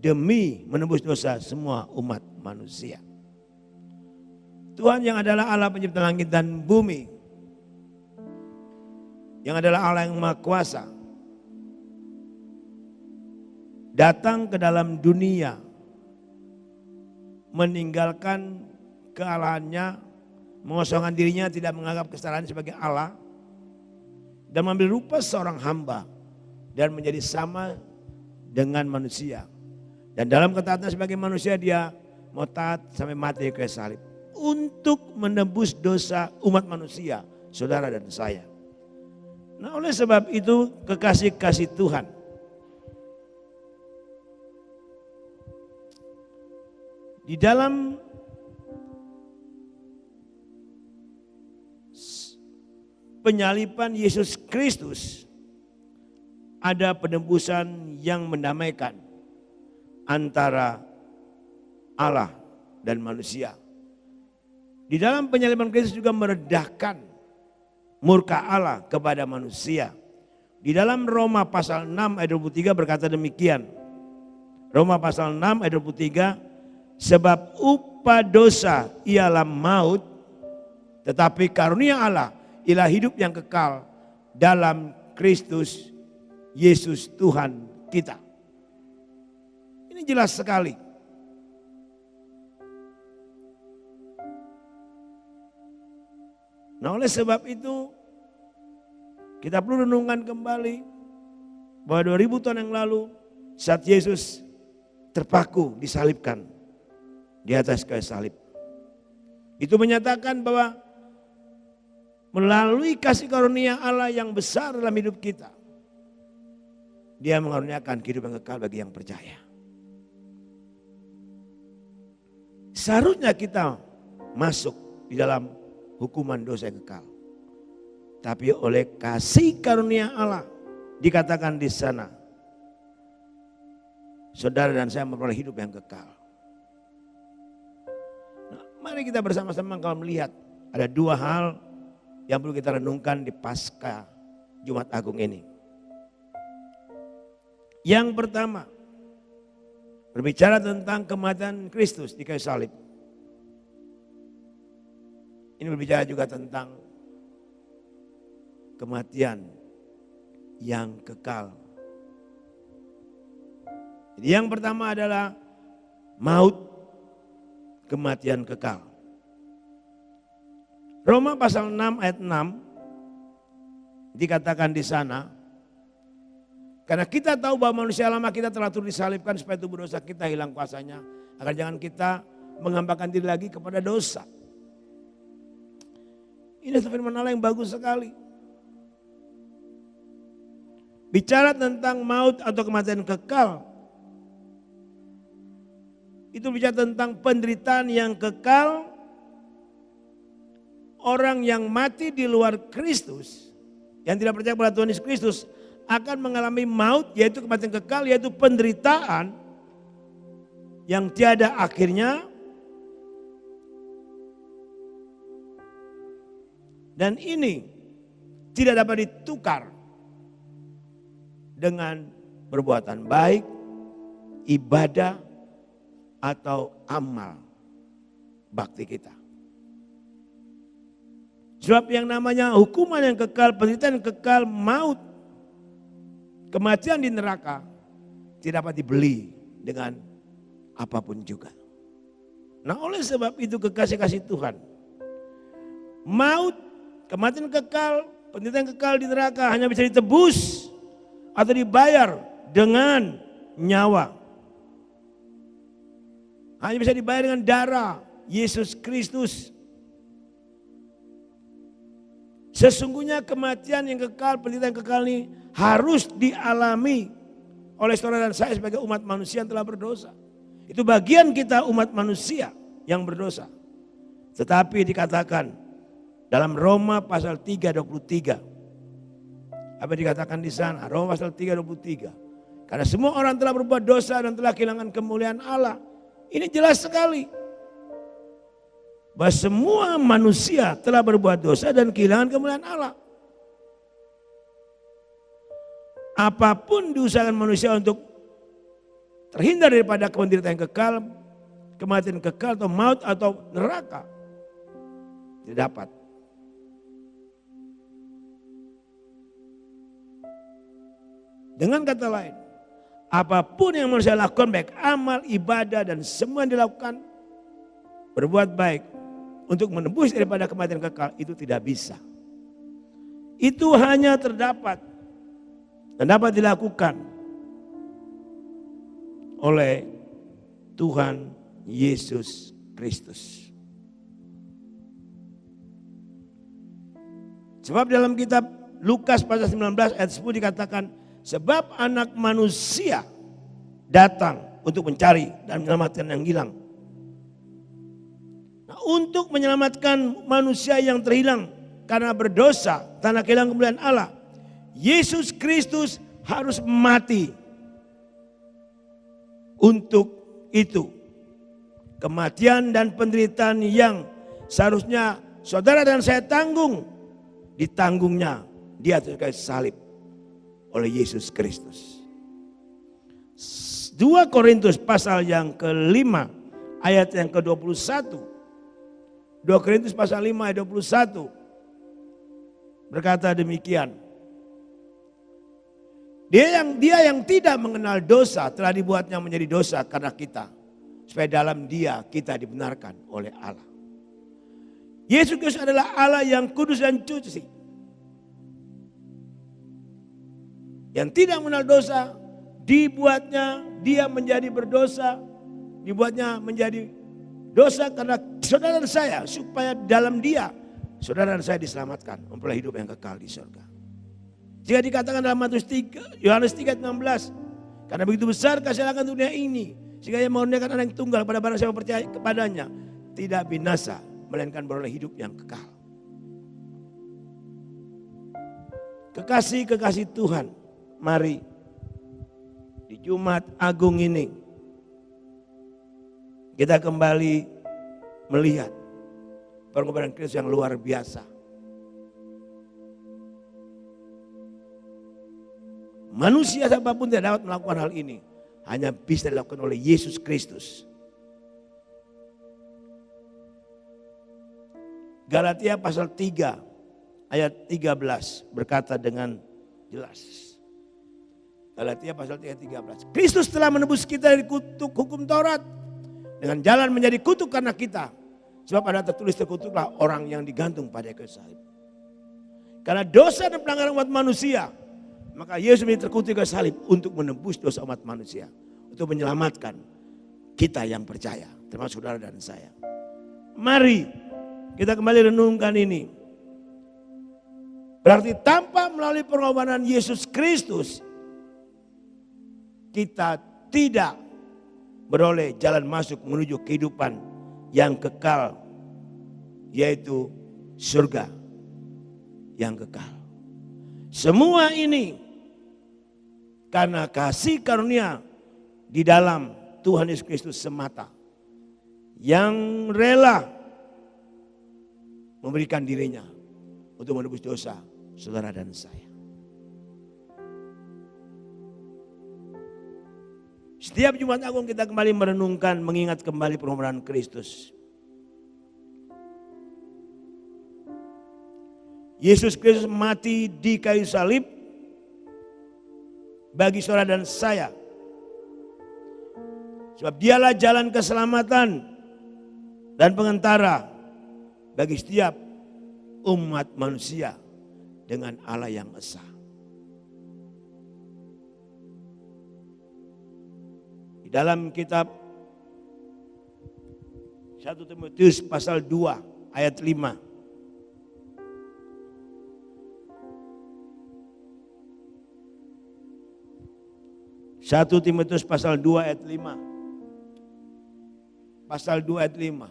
demi menebus dosa semua umat manusia. Tuhan yang adalah Allah pencipta langit dan bumi, yang adalah Allah yang Maha Kuasa, datang ke dalam dunia, meninggalkan kealahannya, mengosongkan dirinya, tidak menganggap kesalahan sebagai Allah, dan mengambil rupa seorang hamba, dan menjadi sama dengan manusia. Dan dalam ketaatan sebagai manusia dia mau taat sampai mati ke salib. Untuk menebus dosa umat manusia, saudara dan saya. Nah, oleh sebab itu kekasih-kasih Tuhan, di dalam penyaliban Yesus Kristus ada penebusan yang mendamaikan antara Allah dan manusia. Di dalam penyaliban Kristus juga meredahkan murka Allah kepada manusia. Di dalam Roma pasal 6 ayat 23 berkata demikian. Roma pasal 6 ayat 23, sebab upah dosa ialah maut, tetapi karunia Allah ialah hidup yang kekal dalam Kristus Yesus Tuhan kita. Ini jelas sekali. Nah, oleh sebab itu kita perlu renungkan kembali bahwa 2000 tahun yang lalu saat Yesus terpaku disalibkan di atas kayu salib, itu menyatakan bahwa melalui kasih karunia Allah yang besar dalam hidup kita, Dia mengaruniakan kehidupan kekal bagi yang percaya. Seharusnya kita masuk di dalam hukuman dosa yang kekal. Tapi oleh kasih karunia Allah dikatakan di sana, saudara dan saya memperoleh hidup yang kekal. Nah, mari kita bersama-sama kalau melihat ada dua hal yang perlu kita renungkan di Paskah Jumat Agung ini. Yang pertama, berbicara tentang kematian Kristus di kayu salib. Ini berbicara juga tentang kematian yang kekal. Jadi yang pertama adalah maut, kematian kekal. Roma pasal 6 ayat 6 dikatakan di sana, karena kita tahu bahwa manusia lama kita telah turut disalibkan supaya tubuh dosa kita hilang kuasanya, agar jangan kita menghambakan diri lagi kepada dosa. Ini firman Allah yang bagus sekali. Bicara tentang maut atau kematian kekal, itu bicara tentang penderitaan yang kekal. Orang yang mati di luar Kristus, yang tidak percaya pada Tuhan Yesus Kristus, akan mengalami maut, yaitu kematian kekal, yaitu penderitaan yang tiada akhirnya. Dan ini tidak dapat ditukar dengan perbuatan baik, ibadah, atau amal bakti kita. Sebab yang namanya hukuman yang kekal, penderitaan yang kekal, maut, kematian di neraka tidak dapat dibeli dengan apapun juga. Nah, oleh sebab itu kekasih-kasih Tuhan, maut, kematian kekal, penderitaan kekal di neraka hanya bisa ditebus atau dibayar dengan nyawa. Hanya bisa dibayar dengan darah Yesus Kristus. Sesungguhnya kematian yang kekal, penderitaan yang kekal ini harus dialami oleh saudara dan saya sebagai umat manusia yang telah berdosa. Itu bagian kita umat manusia yang berdosa. Tetapi dikatakan dalam Roma pasal 3:23. Apa dikatakan di sana? Roma pasal 3:23. Karena semua orang telah berbuat dosa dan telah kehilangan kemuliaan Allah. Ini jelas sekali. Bahwa semua manusia telah berbuat dosa dan kehilangan kemuliaan Allah. Apapun diusahakan manusia untuk terhindar daripada penderitaan yang kekal, kematian kekal atau maut atau neraka, tidak dapat. Dengan kata lain, apapun yang manusia lakukan, baik amal, ibadah, dan semua yang dilakukan, berbuat baik untuk menebus daripada kematian kekal, itu tidak bisa. Itu hanya terdapat dan dapat dilakukan oleh Tuhan Yesus Kristus. Sebab dalam kitab Lukas pasal 19 ayat 10 dikatakan, sebab anak manusia datang untuk mencari dan menyelamatkan yang hilang. Nah, untuk menyelamatkan manusia yang terhilang karena berdosa, karena kehilangan kemuliaan Allah, Yesus Kristus harus mati. Untuk itu, kematian dan penderitaan yang seharusnya saudara dan saya tanggung, ditanggungnya di atas kayu salib oleh Yesus Kristus. 2 Korintus pasal yang ke-5 ayat yang ke-21. 2 Korintus pasal 5 ayat 21 berkata demikian. Dia yang tidak mengenal dosa telah dibuatnya menjadi dosa karena kita, supaya dalam dia kita dibenarkan oleh Allah. Yesus Kristus adalah Allah yang kudus dan suci, yang tidak mengenal dosa, dibuatnya dia menjadi berdosa, dibuatnya menjadi dosa karena saudara dan saya, supaya dalam dia saudara dan saya diselamatkan memperoleh hidup yang kekal di surga. Jika dikatakan dalam Yohanes 3:16, karena begitu besar kasih Allah akan dunia ini, sehingga ia menurunkan anak yang tunggal pada barang siapa percaya kepadanya tidak binasa, melainkan beroleh hidup yang kekal. Kekasih-kekasih Tuhan, mari di Jumat Agung ini kita kembali melihat pengorbanan Kristus yang luar biasa. Manusia siapapun tidak dapat melakukan hal ini, hanya bisa dilakukan oleh Yesus Kristus. Galatia pasal 3 ayat 13 berkata dengan jelas. Galatia pasal 3 ayat 13. Kristus telah menebus kita dari kutuk hukum Taurat dengan jalan menjadi kutuk karena kita. Sebab ada tertulis terkutuklah orang yang digantung pada kayu salib. Karena dosa dan pelanggaran umat manusia, maka Yesus menjadi terkutuk kayu salib untuk menebus dosa umat manusia, untuk menyelamatkan kita yang percaya, termasuk saudara dan saya. Mari kita kembali renungkan ini. Berarti tanpa melalui pengorbanan Yesus Kristus, kita tidak beroleh jalan masuk menuju kehidupan yang kekal, yaitu surga yang kekal. Semua ini karena kasih karunia di dalam Tuhan Yesus Kristus semata, yang rela memberikan dirinya untuk menebus dosa saudara dan saya. Setiap Jumat Agung kita kembali merenungkan, mengingat kembali pengorbanan Kristus. Yesus Kristus mati di kayu salib bagi saudara dan saya. Sebab dialah jalan keselamatan dan pengantara bagi setiap umat manusia dengan Allah yang esa. Di dalam kitab 1 Timotius pasal 2 ayat 5. 1 Timotius pasal 2 ayat 5. Pasal 2 ayat 5.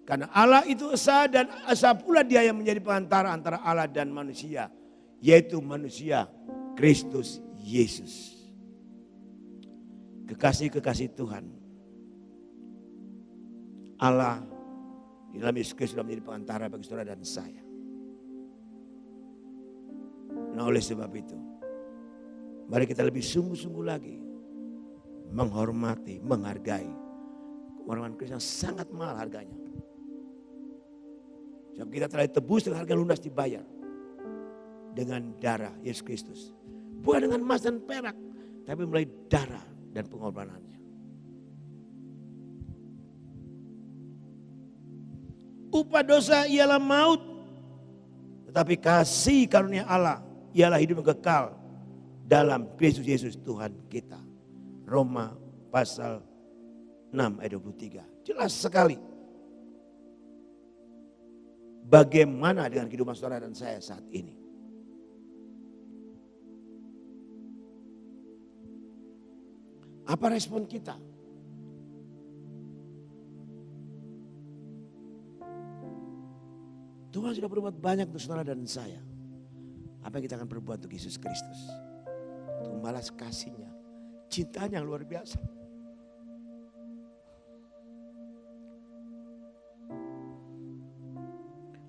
Karena Allah itu esa dan esa pula dia yang menjadi perantara antara Allah dan manusia. Yaitu manusia Kristus Yesus. Kekasih-kekasih Tuhan. Allah di dalam Yesus Kristus sudah menjadi perantara bagi saudara dan saya. Nah oleh sebab itu, mari kita lebih sungguh-sungguh lagi menghormati, menghargai pengorbanan Kristus yang sangat mahal harganya. Sebab kita telah ditebus dengan harga lunas dibayar dengan darah Yesus Kristus. Bukan dengan emas dan perak, tapi melalui darah dan pengorbanannya. Upah dosa ialah maut, tetapi kasih karunia Allah ialah hidup yang kekal dalam Kristus Yesus Tuhan kita. Roma pasal 6 ayat 23. Jelas sekali. Bagaimana dengan kehidupan saudara dan saya saat ini? Apa respon kita? Tuhan sudah berbuat banyak untuk saudara dan saya. Apa yang kita akan perbuat untuk Yesus Kristus? Untuk membalas kasih-Nya, cintanya yang luar biasa.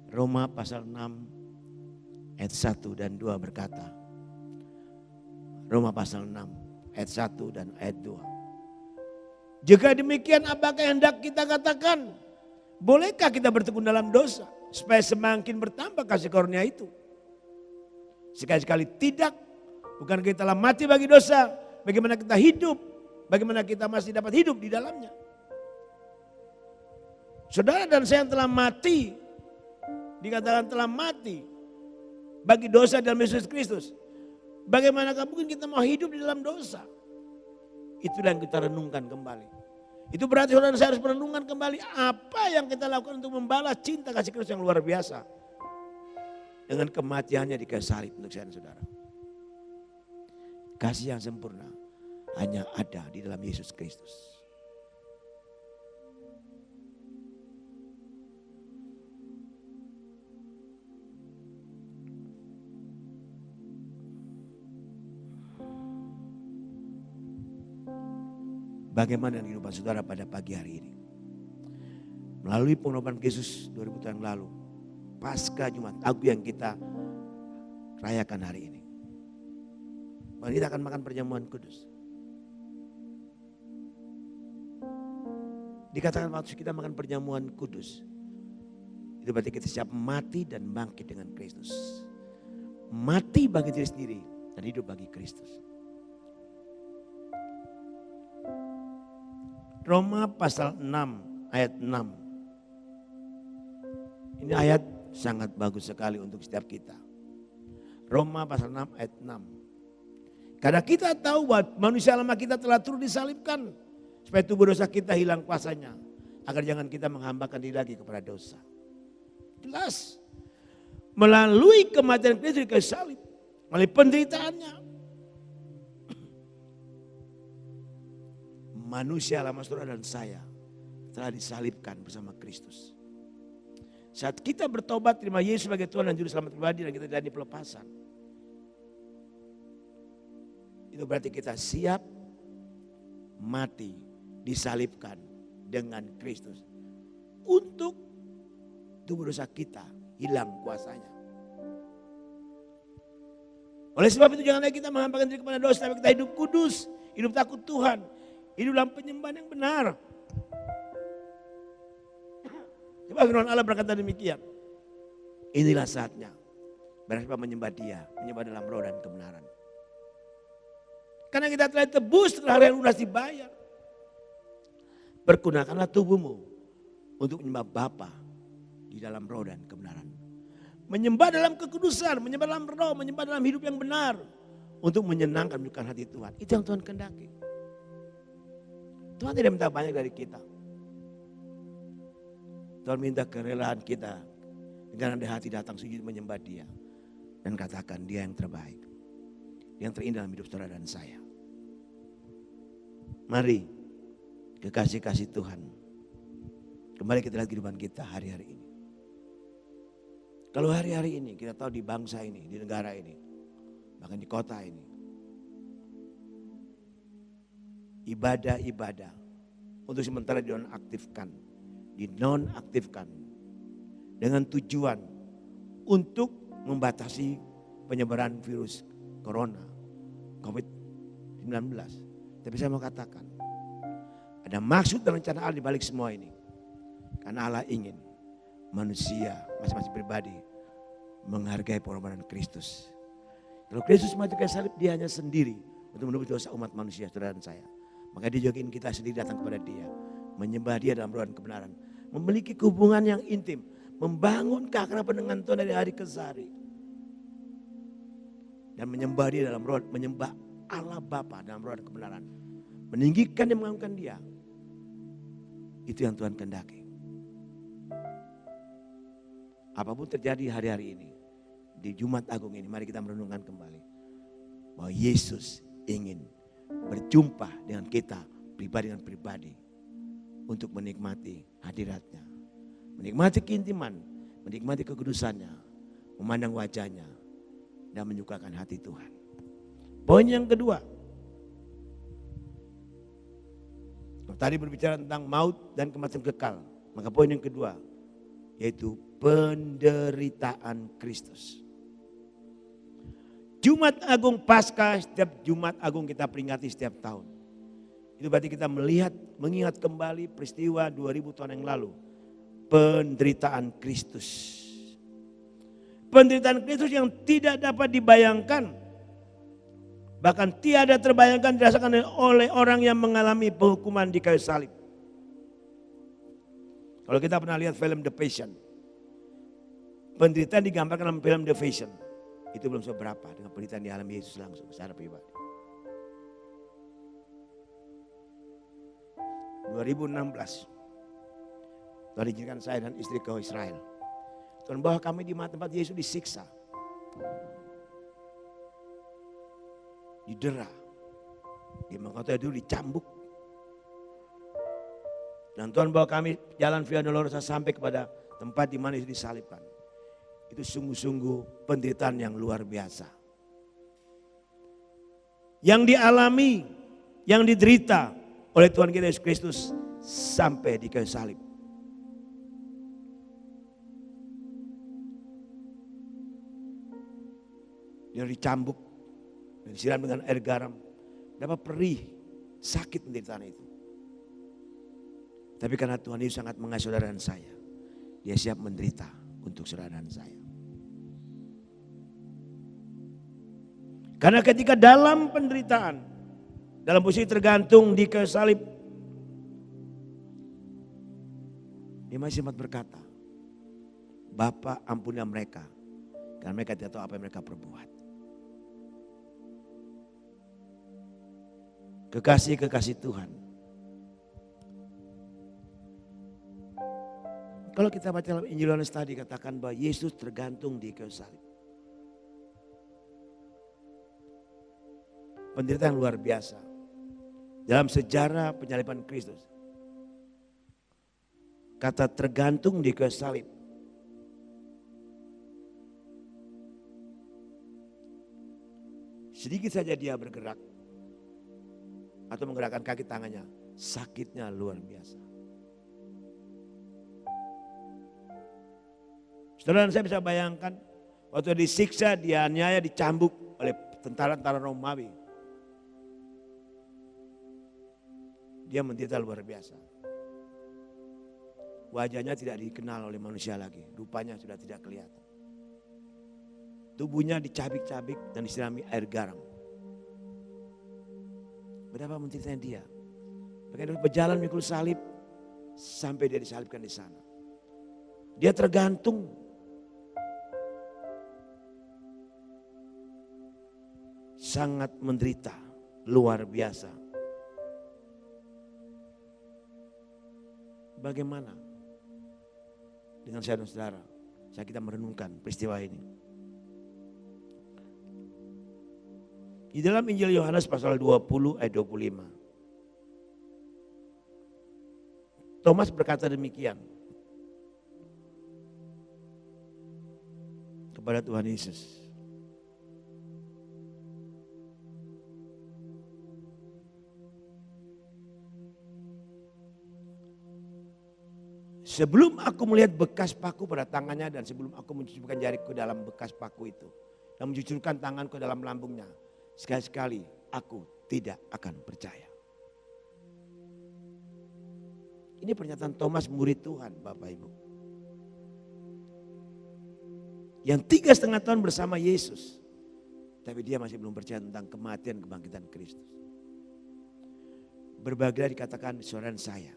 Roma pasal 6 ayat 1 dan 2 berkata. Roma pasal 6 ayat 1 dan ayat 2. Jika demikian apakah yang hendak kita katakan? Bolehkah kita bertekun dalam dosa supaya semakin bertambah kasih karunia itu? Sekali-sekali tidak. Bukan kita telah mati bagi dosa. Bagaimana kita hidup? Bagaimana kita masih dapat hidup di dalamnya? Saudara dan saya yang telah mati, dikatakan telah mati bagi dosa dalam Yesus Kristus. Bagaimanakah mungkin kita mau hidup di dalam dosa? Itulah yang kita renungkan kembali. Itu berarti saudara dan saya harus merenungkan kembali apa yang kita lakukan untuk membalas cinta kasih Kristus yang luar biasa. Dengan kematiannya di kayu salib untuk saya dan saudara. Kasih yang sempurna hanya ada di dalam Yesus Kristus. Bagaimana kehidupan saudara pada pagi hari ini? Melalui pengorbanan Yesus 2000 tahun yang lalu, Pasca Jumat Agung yang kita rayakan hari ini. Bahwa kita akan makan perjamuan kudus. Dikatakan waktu kita makan perjamuan kudus, itu berarti kita siap mati dan bangkit dengan Kristus. Mati bagi diri sendiri dan hidup bagi Kristus. Roma pasal 6 ayat 6. Ini ayat sangat bagus sekali untuk setiap kita. Roma pasal 6 ayat 6. Karena kita tahu bahwa manusia lama kita telah turut disalibkan. Supaya tubuh dosa kita hilang kuasanya. Agar jangan kita menghambakan diri lagi kepada dosa. Jelas. Melalui kematian Kristus di kayu salib. Melalui penderitaannya. Manusia lama saudara dan saya telah disalibkan bersama Kristus. Saat kita bertobat terima Yesus sebagai Tuhan dan Juru Selamat pribadi dan kita jadi pelepasan. Itu berarti kita siap mati disalibkan dengan Kristus. Untuk tubuh dosa kita hilang kuasanya. Oleh sebab itu jangan lagi kita menghambakan diri kepada dosa, tapi kita hidup kudus, hidup takut Tuhan. Hidup dalam penyembahan yang benar. Coba firman Allah berkata demikian. Inilah saatnya. Berapa menyembah Dia, menyembah dalam roh dan kebenaran. Karena kita telah tebus setelah hari lunas dibayar. Pergunakanlah tubuhmu untuk menyembah Bapa di dalam roh dan kebenaran. Menyembah dalam kekudusan, menyembah dalam roh, menyembah dalam hidup yang benar. Untuk menyenangkan, menunjukkan hati Tuhan. Itu yang Tuhan kehendaki. Tuhan tidak minta banyak dari kita. Tuhan minta kerelaan kita. Dengan rendah hati datang sujud menyembah Dia. Dan katakan Dia yang terbaik. Yang terindah dalam hidup saudara dan saya. Mari kekasih-kasih Tuhan. Kembali kita lihat kehidupan kita hari-hari ini. Kalau hari-hari ini kita tahu di bangsa ini, di negara ini. Bahkan di kota ini. Ibadah-ibadah untuk sementara dinonaktifkan dengan tujuan untuk membatasi penyebaran virus corona COVID-19. Tapi saya mau katakan ada maksud dan rencana Allah di balik semua ini. Karena Allah ingin manusia masing-masing pribadi menghargai pengorbanan Kristus. Kalau Kristus mati kayu salib Dia hanya sendiri untuk menebus dosa umat manusia, saudara dan saya. Maka Dia juga ingin kita sendiri datang kepada Dia. Menyembah Dia dalam roh dan kebenaran. Memiliki hubungan yang intim. Membangun keakraban dengan Tuhan dari hari ke hari. Dan menyembah Dia dalam roh, menyembah Allah Bapa dalam roh dan kebenaran. Meninggikan dan mengagungkan Dia. Itu yang Tuhan kehendaki. Apapun terjadi hari-hari ini. Di Jumat Agung ini mari kita merenungkan kembali. Bahwa Yesus ingin berjumpa dengan kita pribadi dengan pribadi untuk menikmati hadiratnya, menikmati keintiman, menikmati kekudusannya, memandang wajahnya dan menyukakan hati Tuhan. Poin yang kedua, tadi berbicara tentang maut dan kematian kekal. Maka poin yang kedua yaitu penderitaan Kristus. Jumat Agung Paskah, setiap Jumat Agung kita peringati setiap tahun. Itu berarti kita mengingat kembali peristiwa 2000 tahun yang lalu. Penderitaan Kristus. Penderitaan Kristus yang tidak dapat dibayangkan. Bahkan tiada terbayangkan dirasakan oleh orang yang mengalami penghukuman di kayu salib. Kalau kita pernah lihat film The Passion. Penderitaan digambarkan dalam film The Passion. Itu belum seberapa dengan penderitaan di alami Yesus langsung secara pribadi. 2016. Tuhan izinkan saya dan istri ke Israel. Tuhan bawa kami di tempat Yesus disiksa. Didera. Di Mangkota dulu dicambuk. Dan Tuhan bawa kami jalan Via Dolorosa sampai kepada tempat di mana Yesus disalibkan. Itu sungguh-sungguh penderitaan yang luar biasa. Yang dialami, yang diderita oleh Tuhan kita Yesus Kristus sampai di kayu salib. Dia dicambuk, dan disiram dengan air garam. Dapat perih, sakit penderitaan itu. Tapi karena Tuhan Yesus sangat mengasihi saudara dan saya, Dia siap menderita untuk saudara dan saya. Karena ketika dalam penderitaan, dalam posisi tergantung di kayu salib, Dia masih sempat berkata, Bapa ampunilah mereka, karena mereka tidak tahu apa yang mereka perbuat. Kekasih-kekasih Tuhan. Kalau kita baca dalam Injil Yohanes tadi katakan bahwa Yesus tergantung di kayu salib. Penderitaan luar biasa. Dalam sejarah penyaliban Kristus. Kata tergantung di kayu salib. Sedikit saja dia bergerak. Atau menggerakkan kaki tangannya. Sakitnya luar biasa. Saudara dan saya bisa bayangkan. Waktu disiksa, dianiaya, dicambuk oleh tentara-tentara Romawi. Dia menderita luar biasa. Wajahnya tidak dikenal oleh manusia lagi. Rupanya sudah tidak kelihatan. Tubuhnya dicabik-cabik dan disirami air garam. Betapa menderitanya dia. Bahkan berjalan memikul salib sampai dia disalibkan di sana. Dia tergantung. Sangat menderita, luar biasa. Bagaimana dengan saya dan saudara saat kita merenungkan peristiwa ini? Di dalam Injil Yohanes pasal 20 ayat 25. Thomas berkata demikian kepada Tuhan Yesus. Sebelum aku melihat bekas paku pada tangannya dan sebelum aku mencucukkan jariku dalam bekas paku itu dan mencucurkan tanganku dalam lambungnya, sekali-sekali aku tidak akan percaya. Ini pernyataan Thomas, murid Tuhan, Bapak Ibu. Yang 3,5 tahun bersama Yesus, tapi dia masih belum percaya tentang kematian kebangkitan Kristus. Berbahagia dikatakan saudara saya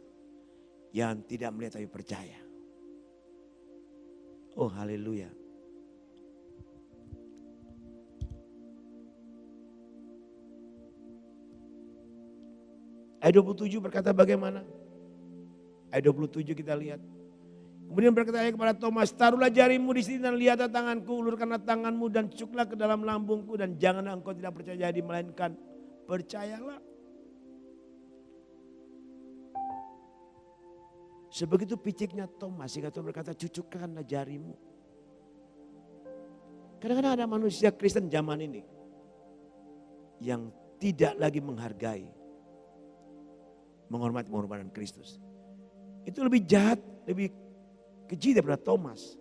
yang tidak melihat tapi percaya. Oh haleluya. Ayat 27 berkata bagaimana? Ayat 27 kita lihat. Kemudian berkata kepada Thomas, taruhlah jarimu di sini dan lihatlah tanganku, ulurkanlah tanganmu dan cuklah ke dalam lambungku dan janganlah engkau tidak percaya jadi melainkan percayalah. Sebegitu piciknya Thomas sehingga Tuhan berkata, cucukkanlah jarimu. Kadang-kadang ada manusia Kristen zaman ini yang tidak lagi menghargai, menghormati pengorbanan Kristus. Itu lebih jahat, lebih keji daripada Thomas.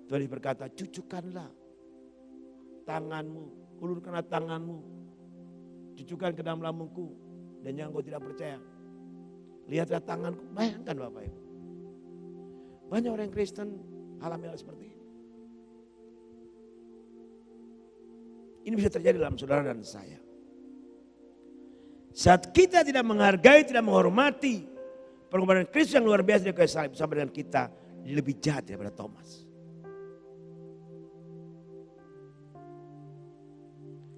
Tuhan Yesus berkata, cucukkanlah tanganmu, ulurkanlah tanganmu, cucukkan ke dalam lambungku, dan jangan kau tidak percaya. Lihatlah tanganku, bayangkan Bapak Ibu. Banyak orang Kristen alami hal seperti ini. Ini bisa terjadi dalam saudara dan saya. Saat kita tidak menghargai, tidak menghormati pengorbanan Kristus yang luar biasa di kayu salib bersama dengan kita, lebih jahat daripada Thomas.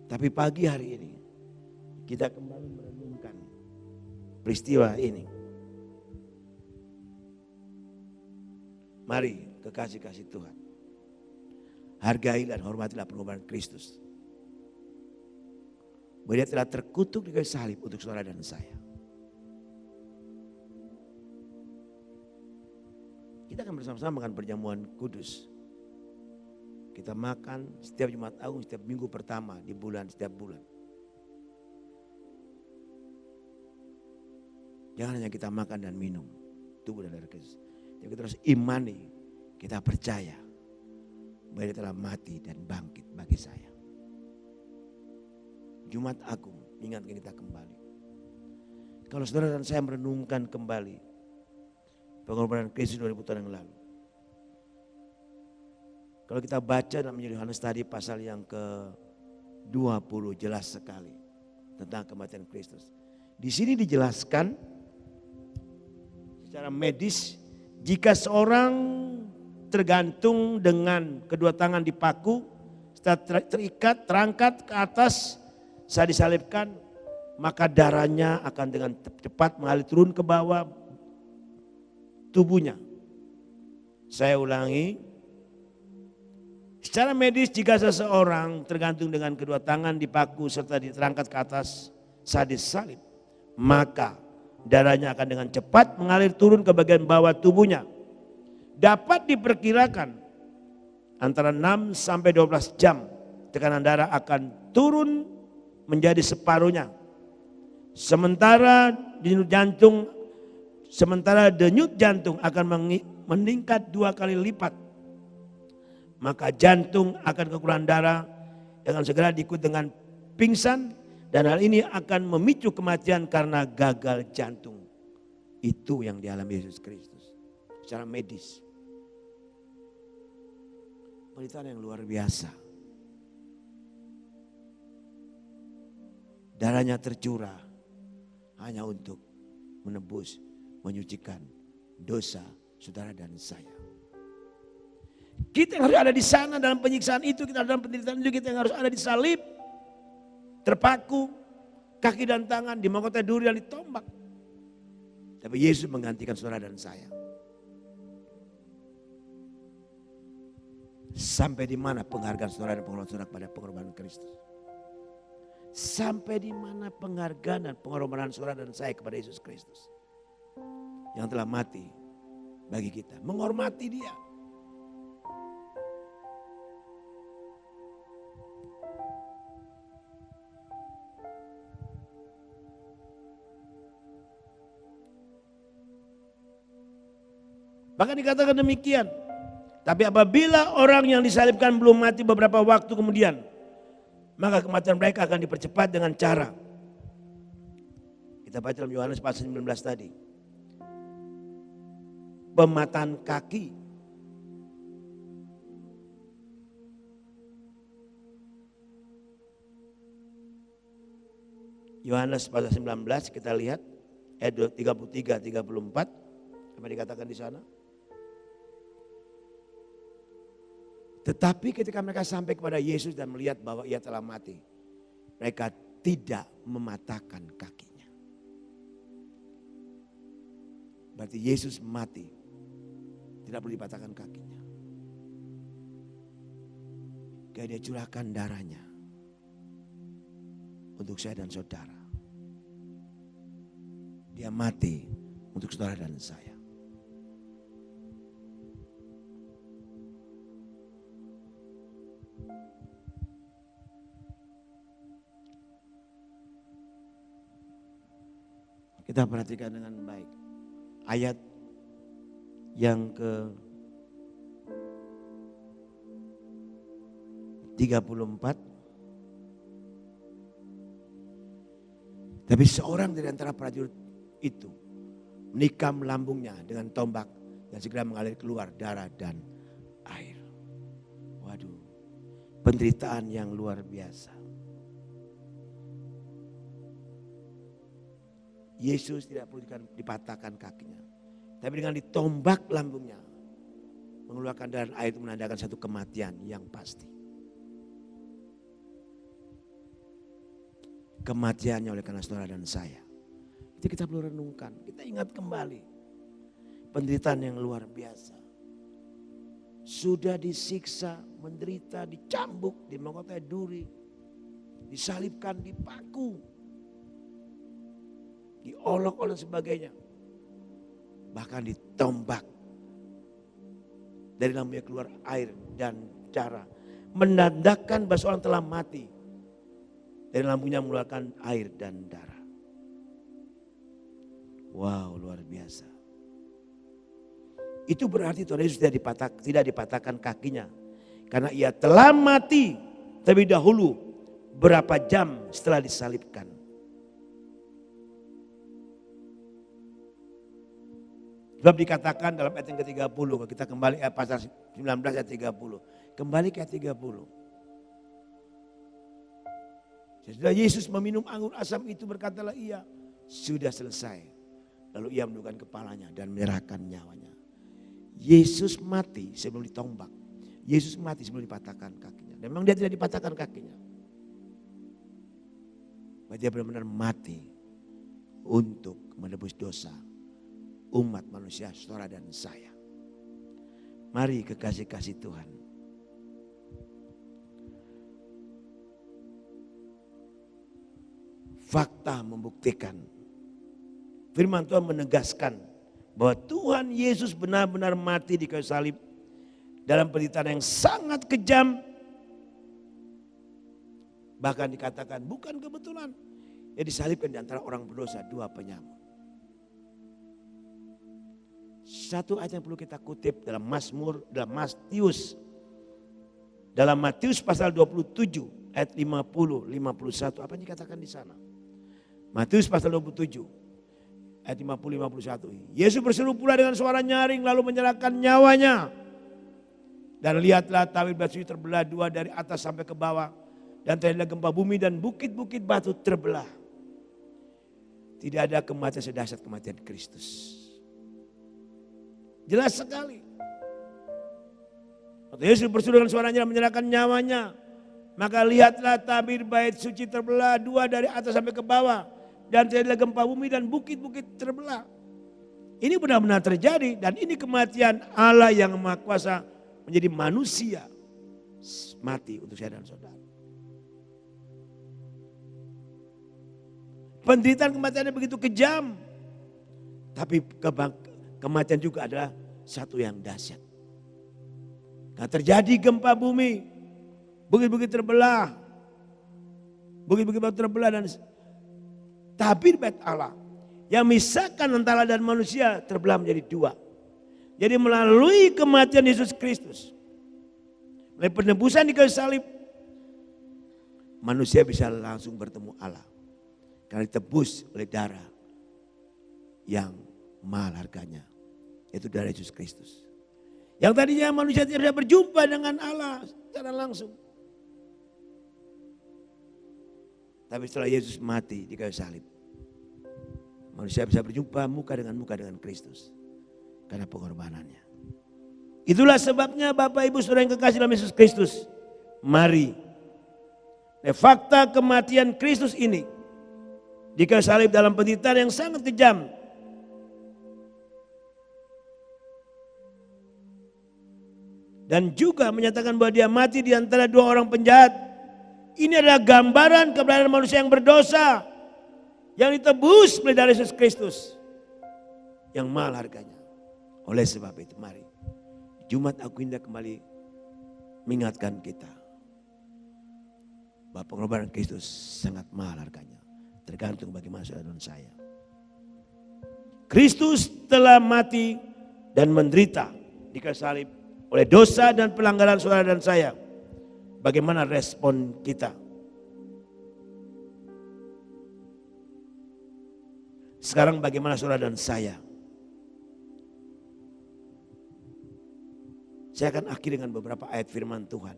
Tapi pagi hari ini kita kembali merenungkan peristiwa ini. Mari kekasih-kasih Tuhan, hargai dan hormatilah pengorbanan Kristus. Bahwa dia telah terkutuk di kayu salib untuk saudara dan saya. Kita akan bersama-sama makan perjamuan kudus. Kita makan setiap Jumat Agung, setiap minggu pertama di bulan, setiap bulan. Jangan hanya kita makan dan minum tubuh dan darah Kristus. Tapi kita harus imani, kita percaya bahwa dia telah mati dan bangkit bagi saya. Jumat Agung ingatkan kita kembali. Kalau saudara dan saya merenungkan kembali pengorbanan Kristus 2000 tahun yang lalu. Kalau kita baca dalam Injil Yohanes tadi pasal yang ke-20 jelas sekali tentang kematian Kristus. Di sini dijelaskan secara medis jika seorang tergantung dengan kedua tangan di paku, setelah terikat, terangkat ke atas, saat disalibkan, maka darahnya akan dengan cepat mengalir turun ke bawah tubuhnya. Saya ulangi, secara medis jika seseorang tergantung dengan kedua tangan di paku serta diterangkat ke atas saat disalib, maka darahnya akan dengan cepat mengalir turun ke bagian bawah tubuhnya. Dapat diperkirakan antara 6 sampai 12 jam tekanan darah akan turun menjadi separuhnya. Sementara denyut jantung akan meningkat 2 kali lipat. Maka jantung akan kekurangan darah dengan segera diikut dengan pingsan, dan hal ini akan memicu kematian karena gagal jantung. Itu yang dialami Yesus Kristus secara medis. Penderitaan yang luar biasa. Darahnya tercurah hanya untuk menebus, menyucikan dosa saudara dan saya. Kita yang harus ada di sana dalam penyiksaan itu, kita dalam penderitaan itu, kita yang harus ada di salib, terpaku, kaki dan tangan, di mahkota duri dan ditombak. Tapi Yesus menggantikan saudara dan saya. Sampai di mana penghargaan saudara dan penghormatan saudara kepada pengorbanan Kristus? Sampai di mana penghargaan dan pengorbanan saudara dan saya kepada Yesus Kristus yang telah mati bagi kita, menghormati Dia. Bahkan dikatakan demikian, tapi apabila orang yang disalibkan belum mati beberapa waktu kemudian, maka kematian mereka akan dipercepat dengan cara. Kita baca dalam Yohanes pasal 19 tadi. Pemataan kaki. Yohanes pasal 19 kita lihat ayat 33 34 apa dikatakan di sana? Tetapi ketika mereka sampai kepada Yesus dan melihat bahwa Ia telah mati, mereka tidak mematahkan kakinya. Berarti Yesus mati, tidak perlu dipatahkan kakinya. Karena Dia curahkan darahnya untuk saya dan saudara. Dia mati untuk saudara dan saya. Kita perhatikan dengan baik ayat yang ke-34. Tapi seorang dari antara prajurit itu menikam lambungnya dengan tombak dan segera mengalir keluar darah dan air. Waduh, penderitaan yang luar biasa. Yesus tidak perlu dipatahkan kakinya, tapi dengan ditombak lambungnya, mengeluarkan darah dan air itu menandakan satu kematian yang pasti. Kematiannya oleh karena saudara dan saya. Itu kita perlu renungkan, kita ingat kembali penderitaan yang luar biasa. Sudah disiksa, menderita, dicambuk, dimahkotai duri, disalibkan, dipaku, diolok-olok dan sebagainya. Bahkan ditombak. Dari lambungnya keluar air dan darah. Menandakan bahwa seorang telah mati. Dari lambungnya mengeluarkan air dan darah. Wow, luar biasa. Itu berarti Tuhan Yesus tidak dipatahkan kakinya. Karena ia telah mati terlebih dahulu berapa jam setelah disalibkan. Sebab dikatakan dalam ayat yang ke-30, kalau kita kembali pasal 19 ayat 30. Kembali ke ayat 30. Sesudah Yesus meminum anggur asam itu berkatalah ia, sudah selesai. Lalu ia menundukkan kepalanya dan menyerahkan nyawanya. Yesus mati sebelum ditombak. Yesus mati sebelum dipatahkan kakinya. Dan memang dia tidak dipatahkan kakinya. Dia benar-benar mati untuk menebus dosa umat manusia, saudara dan saya. Mari kekasih-kasih Tuhan. Fakta membuktikan. Firman Tuhan menegaskan bahwa Tuhan Yesus benar-benar mati di kayu salib dalam penderitaan yang sangat kejam. Bahkan dikatakan bukan kebetulan. Dia disalibkan di antara orang berdosa, dua penyamun. Satu ayat yang perlu kita kutip dalam Mazmur, dalam Matius. Dalam Matius pasal 27 ayat 50, 51. Apa yang dikatakan di sana? Matius pasal 27 ayat 50, 51. Yesus berseru pula dengan suara nyaring lalu menyerahkan nyawanya. Dan lihatlah tabir batu terbelah dua dari atas sampai ke bawah. Dan terjadilah gempa bumi dan bukit-bukit batu terbelah. Tidak ada kematian sedahsyat kematian Kristus. Jelas sekali. Waktu Yesus berseru dengan suaranya menyerahkan nyawanya. Maka lihatlah tabir bait suci terbelah dua dari atas sampai ke bawah. Dan terjadilah gempa bumi dan bukit-bukit terbelah. Ini benar-benar terjadi dan ini kematian Allah yang Maha Kuasa menjadi manusia. Mati untuk saya dan saudara. Penderitaan kematiannya begitu kejam. Tapi kematian juga adalah satu yang dahsyat. Nah, terjadi gempa bumi, bukit-bukit terbelah, bukit-bukit terbelah dan tabir bait Allah yang misahkan antara dan manusia terbelah menjadi dua. Jadi melalui kematian Yesus Kristus, melalui penebusan di kayu salib, manusia bisa langsung bertemu Allah karena ditebus oleh darah yang mahal harganya. Itu darah Yesus Kristus. Yang tadinya manusia tidak berjumpa dengan Allah secara langsung. Tapi setelah Yesus mati di kayu salib, manusia bisa berjumpa muka dengan Kristus. Karena pengorbanannya. Itulah sebabnya Bapak Ibu Saudara yang kekasih dalam Yesus Kristus. Mari. Fakta kematian Kristus ini di kayu salib dalam penderitaan yang sangat kejam. Dan juga menyatakan bahwa dia mati di antara dua orang penjahat. Ini adalah gambaran keberadaan manusia yang berdosa. Yang ditebus oleh darah Yesus Kristus. yang mahal harganya. Oleh sebab itu mari Jumat aku indah kembali mengingatkan kita bahwa pengorbanan Kristus sangat mahal harganya. Tergantung bagaimana saudara dan saya. Kristus telah mati dan menderita di kayu salib oleh dosa dan pelanggaran saudara dan saya. Bagaimana respon kita? Sekarang bagaimana saudara dan saya? Saya akan akhiri dengan beberapa ayat firman Tuhan.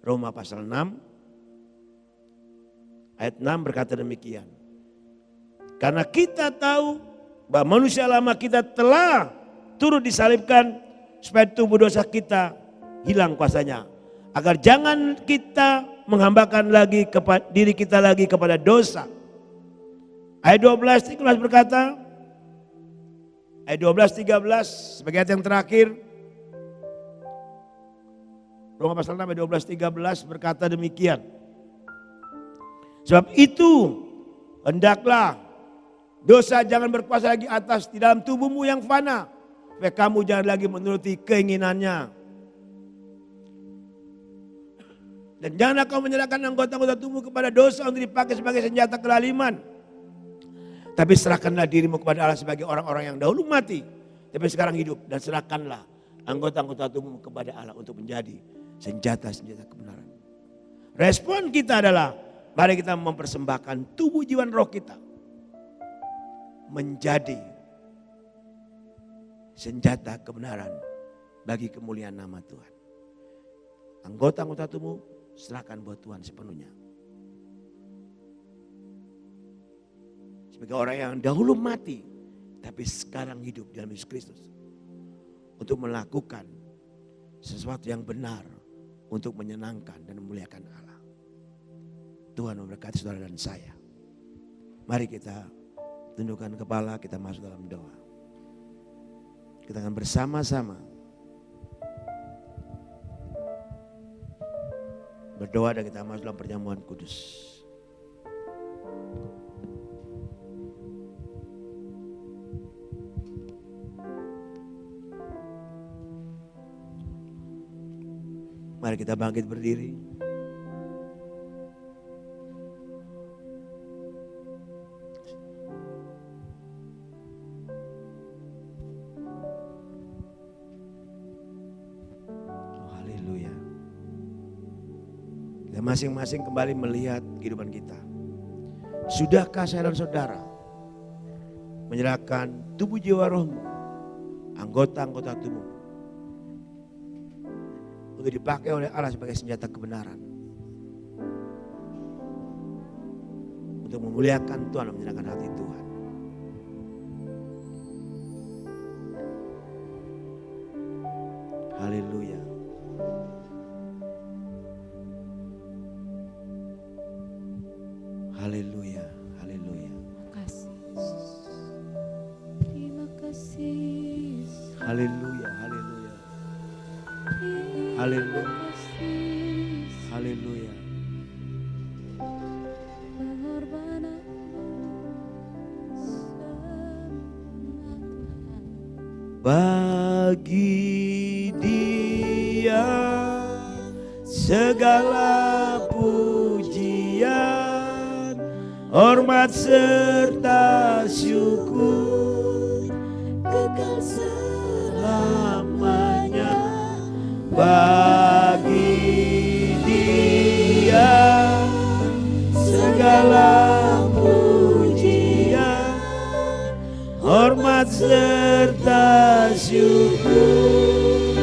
Roma pasal 6. Ayat 6 berkata demikian. Karena kita tahu bahwa manusia lama kita telah turut disalibkan supaya tubuh dosa kita hilang kuasanya. Agar jangan kita menghambakan lagi diri kita lagi kepada dosa. Ayat 12-13 berkata, ayat 12-13 sebagai ayat yang terakhir. Roma pasal 6 ayat 12-13 berkata demikian. Sebab itu hendaklah dosa jangan berkuasa lagi atas di dalam tubuhmu yang fana. Supaya kamu jangan lagi menuruti keinginannya. Dan janganlah kau menyerahkan anggota-anggota tubuh kepada dosa untuk dipakai sebagai senjata kelaliman. Tapi serahkanlah dirimu kepada Allah sebagai orang-orang yang dahulu mati. Tapi sekarang hidup. Dan serahkanlah anggota-anggota tubuhmu kepada Allah untuk menjadi senjata-senjata kebenaran. Respon kita adalah mari kita mempersembahkan tubuh, jiwa, roh kita menjadi senjata kebenaran bagi kemuliaan nama Tuhan. Anggota-anggota tubuh serahkan buat Tuhan sepenuhnya. Sebagai orang yang dahulu mati tapi sekarang hidup dalam Yesus Kristus untuk melakukan sesuatu yang benar untuk menyenangkan dan memuliakan Allah. Tuhan memberkati saudara dan saya. Mari kita tundukkan kepala, kita masuk dalam doa. Kita akan bersama-sama berdoa dan kita masuk dalam perjamuan kudus. Mari kita bangkit berdiri. Masing-masing kembali melihat kehidupan kita. Sudahkah saya dan saudara menyerahkan tubuh, jiwa, rohmu, anggota-anggota tubuh untuk dipakai oleh Allah sebagai senjata kebenaran, untuk memuliakan Tuhan dan menyenangkan hati Tuhan. Haleluya. Haleluya, haleluya. Terima kasih. Haleluya, haleluya. Haleluya. Haleluya. Pengorbanan bagi Dia segala pujian, hormat serta syukur kekal selamanya. Bagi Dia segala pujian, hormat serta syukur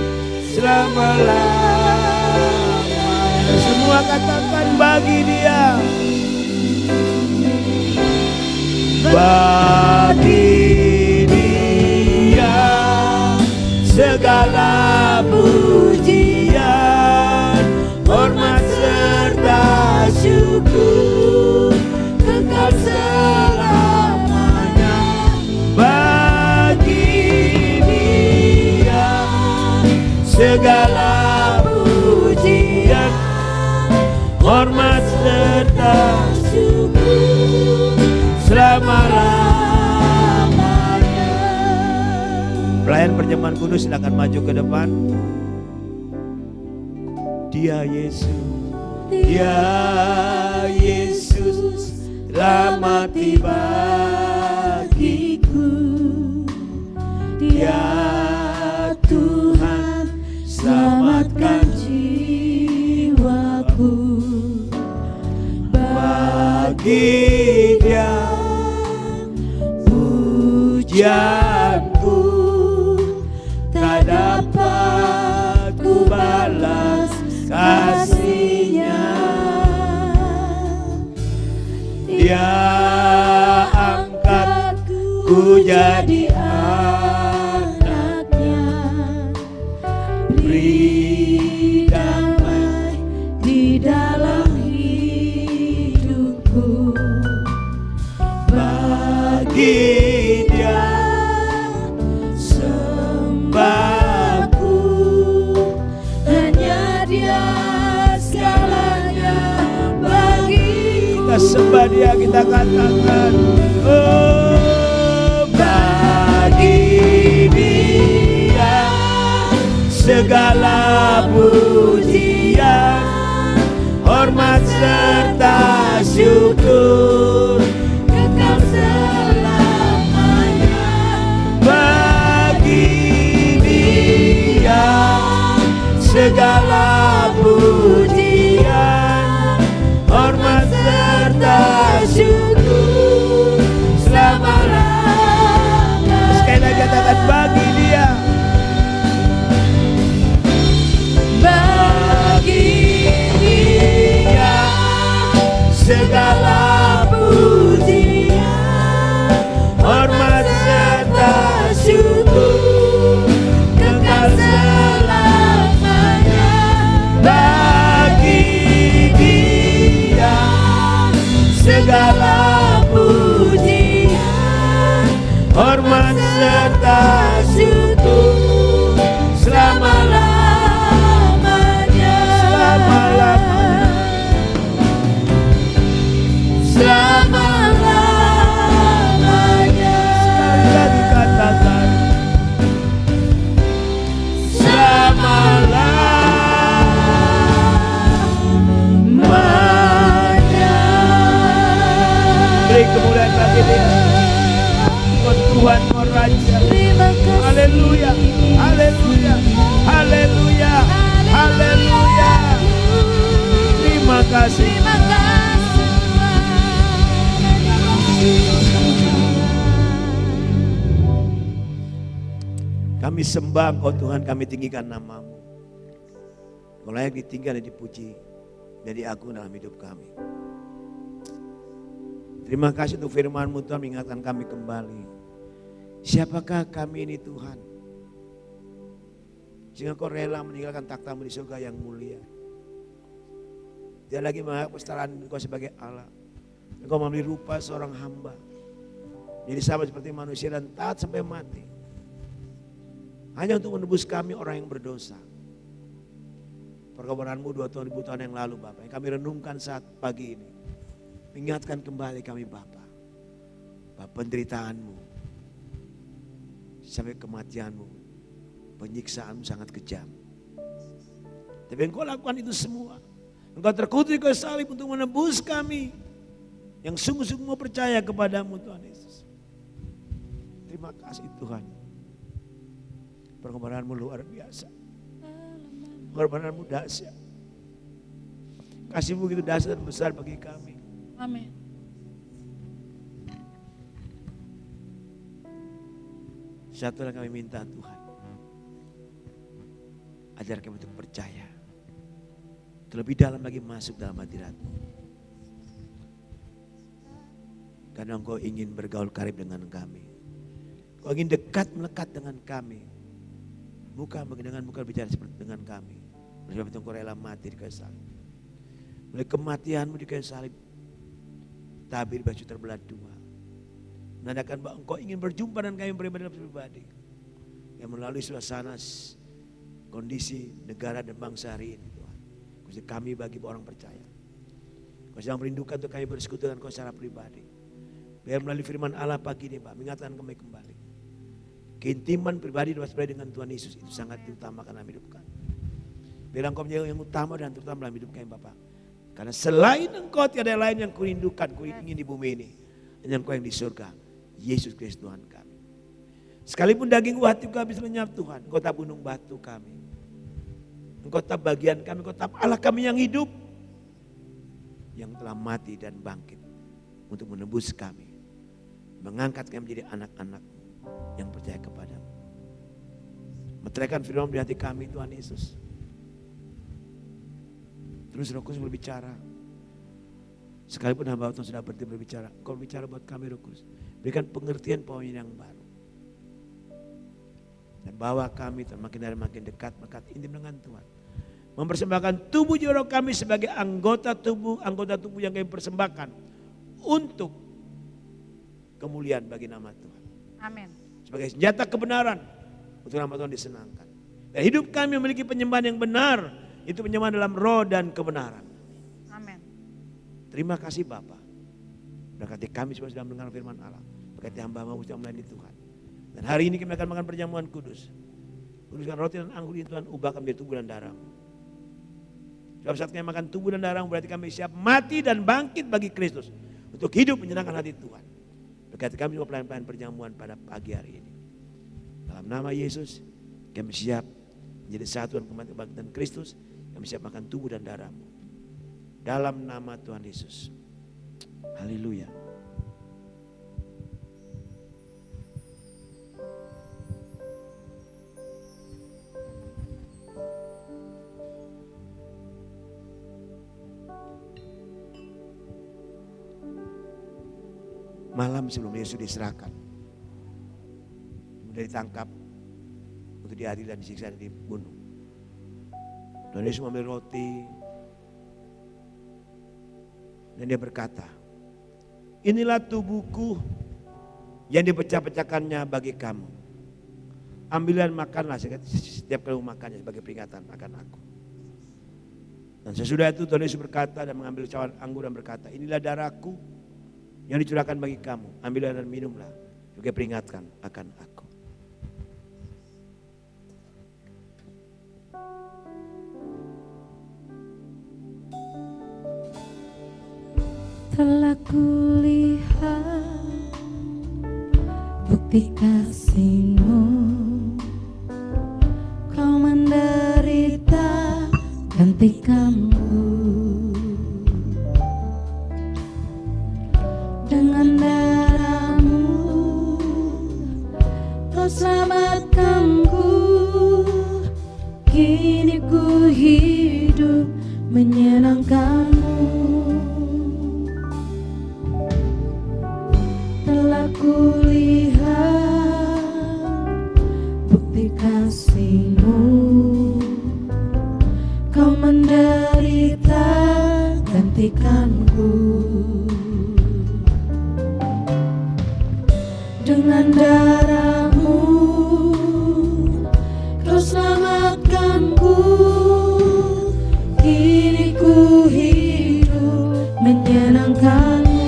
selama-lamanya. Semua katakan bagi Dia. Bagi Dia segala pujian, hormat serta syukur kekal selamanya. Bagi Dia segala pujian, hormat serta syukur selama-lamanya. perjamuan kudus, silakan maju ke depan. Dia Yesus, Dia Yesus telah mati bagiku. Dia Tuhan selamatkan jiwaku. Bagi Dia pujianku tak dapat ku balas kasih-Nya. Dia angkatku jadi anak-Nya, beri damai di dalam hidupku. Bagi Dia sembahku, hanya Dia segalanya bagi. Kita sembah Dia, kita katakan, oh bagi Dia segala pujian, hormat serta syukur kekal selamanya. Bagi Dia segala pujian, hormat serta syukur selama-lamanya. Sekali lagi katakan, bagi Dia. Bagi Dia segala pujian, hormat serta syukur kekal selamanya. Bagi Dia segala pujian, hormat serta syukur selama-lamanya. Selama-lamanya. Selama-lamanya. Sekali lagi katakan, selama-lamanya. Beri kemuliaan bagi Dia. Oh Tuhan, oh Raja. Haleluya, haleluya, haleluya, haleluya. Terima kasih. Kami sembah Engkau Tuhan, kami tinggikan nama-Mu. Engkau layak ditinggal dan dipuji, dan diagung dalam hidup kami. Terima kasih untuk firman-Mu Tuhan, mengingatkan kami kembali. Siapakah kami ini Tuhan? Sehingga Engkau rela meninggalkan takhta-Mu di surga yang mulia. Tidak lagi menganggap kesetaraan Engkau sebagai Allah. Engkau mengambil rupa seorang hamba. Jadi sama seperti manusia dan taat sampai mati. Hanya untuk menebus kami orang yang berdosa. Perkabaran-Mu 2000 tahun yang lalu Bapak, yang kami renungkan saat pagi ini. Mengingatkan kembali kami Bapak, bahwa penderitaan-Mu sampai kematian-Mu, penyiksaanmu sangat kejam. Tapi Engkau lakukan itu semua. Engkau terkutuk di kayu salib untuk menebus kami yang sungguh-sungguh mau percaya kepadamu Tuhan Yesus. Terima kasih Tuhan. Pengorbanan-Mu luar biasa. Pengorbanan-Mu dahsyat. Kasih-Mu begitu dahsyat dan besar bagi kami. Amin. Satu yang kami minta Tuhan, ajar kami untuk percaya, terlebih dalam lagi masuk dalam hadirat-Mu. Karena Engkau ingin bergaul karib dengan kami. Engkau ingin dekat melekat dengan kami. Muka dengan muka bicara seperti dengan kami. Oleh sebab itu Engkau rela mati di kayu salib. Oleh kematian-Mu di kayu salib, tabir baju terbelah dua. Menandakan bahwa Engkau ingin berjumpa dengan kami pribadi. Yang melalui suasana kondisi negara dan bangsa hari ini Tuhan. Khususnya kami bagi orang percaya. Kau sedang merindukan untuk kami bersekutu dengan Kau secara pribadi. Biar melalui firman Allah pagi ini Pak, mengingatkan kami kembali. Keintiman pribadi dengan Tuhan Yesus itu sangat diutamakan dalam hidup kami. Biar engkau menjadi yang utama dan terutama dalam hidup kami Bapak. Karena selain engkau tiada lain yang kurindukan, kuingin di bumi ini. Hanya engkau yang di surga. Yesus Kristus Tuhan kami. Sekalipun daging hati kami bisa lenyap Tuhan. Engkau tak gunung batu kami. Engkau tak bagian kami, engkau tak Allah kami yang hidup. Yang telah mati dan bangkit. Untuk menebus kami. Mengangkat kami menjadi anak-anak yang percaya kepadamu. Meteraikan firman di hati kami Tuhan Yesus. Terus Roh Kudus berbicara. Sekalipun hamba Tuhan sudah berhenti berbicara, Kau berbicara buat kami Roh Kudus. Berikan pengertian poin yang baru. Dan bawa kami Tuhan makin hari makin dekat intim dengan Tuhan. Mempersembahkan tubuh jiwa kami sebagai anggota tubuh yang kami persembahkan untuk kemuliaan bagi nama Tuhan. Amin. Sebagai senjata kebenaran untuk nama Tuhan disenangkan. Dan hidup kami memiliki penyembahan yang benar, itu penyembahan dalam roh dan kebenaran. Amin. Terima kasih Bapa. Berkati kami semua sudah mendengar firman Allah. Berkati hamba-hamba yang melayani Tuhan. Dan hari ini kami akan makan perjamuan kudus. Kuduskan roti dan anggur ini Tuhan, ubah kami menjadi tubuh dan darah-Mu. Sebab saat kami makan tubuh dan darah-Mu berarti kami siap mati dan bangkit bagi Kristus. Untuk hidup menyenangkan hati Tuhan. Berkati kami semua pelayan-pelayan perjamuan pada pagi hari ini. Dalam nama Yesus, kami siap menjadi satuan kebangkitan Kristus. Kami siap makan tubuh dan darah-Mu. Dalam nama Tuhan Yesus. Haleluya. Malam sebelum Yesus diserahkan, kemudian ditangkap untuk diadili dan disiksa dan dibunuh. Tuhan Yesus mengambil roti dan dia berkata, inilah tubuhku yang dipecah-pecahkannya bagi kamu. Ambillah dan makanlah setiap kali makannya sebagai peringatan akan aku. Dan sesudah itu Tuhan Yesus berkata dan mengambil cawan anggur dan berkata, inilah darahku yang dicurahkan bagi kamu, ambillah dan minumlah sebagai peringatan akan aku. Telah kulihat bukti kasih-Mu, Kau menderita gantikanku. Dengan darah-Mu Kau selamatkanku. Kini ku hidup menyenangkan-Mu. Telah kulihat bukti kasih-Mu, Kau menderita gantikanku. Dengan darah-Mu Kau selamatkanku. Kini ku hidup menyenangkan-Mu.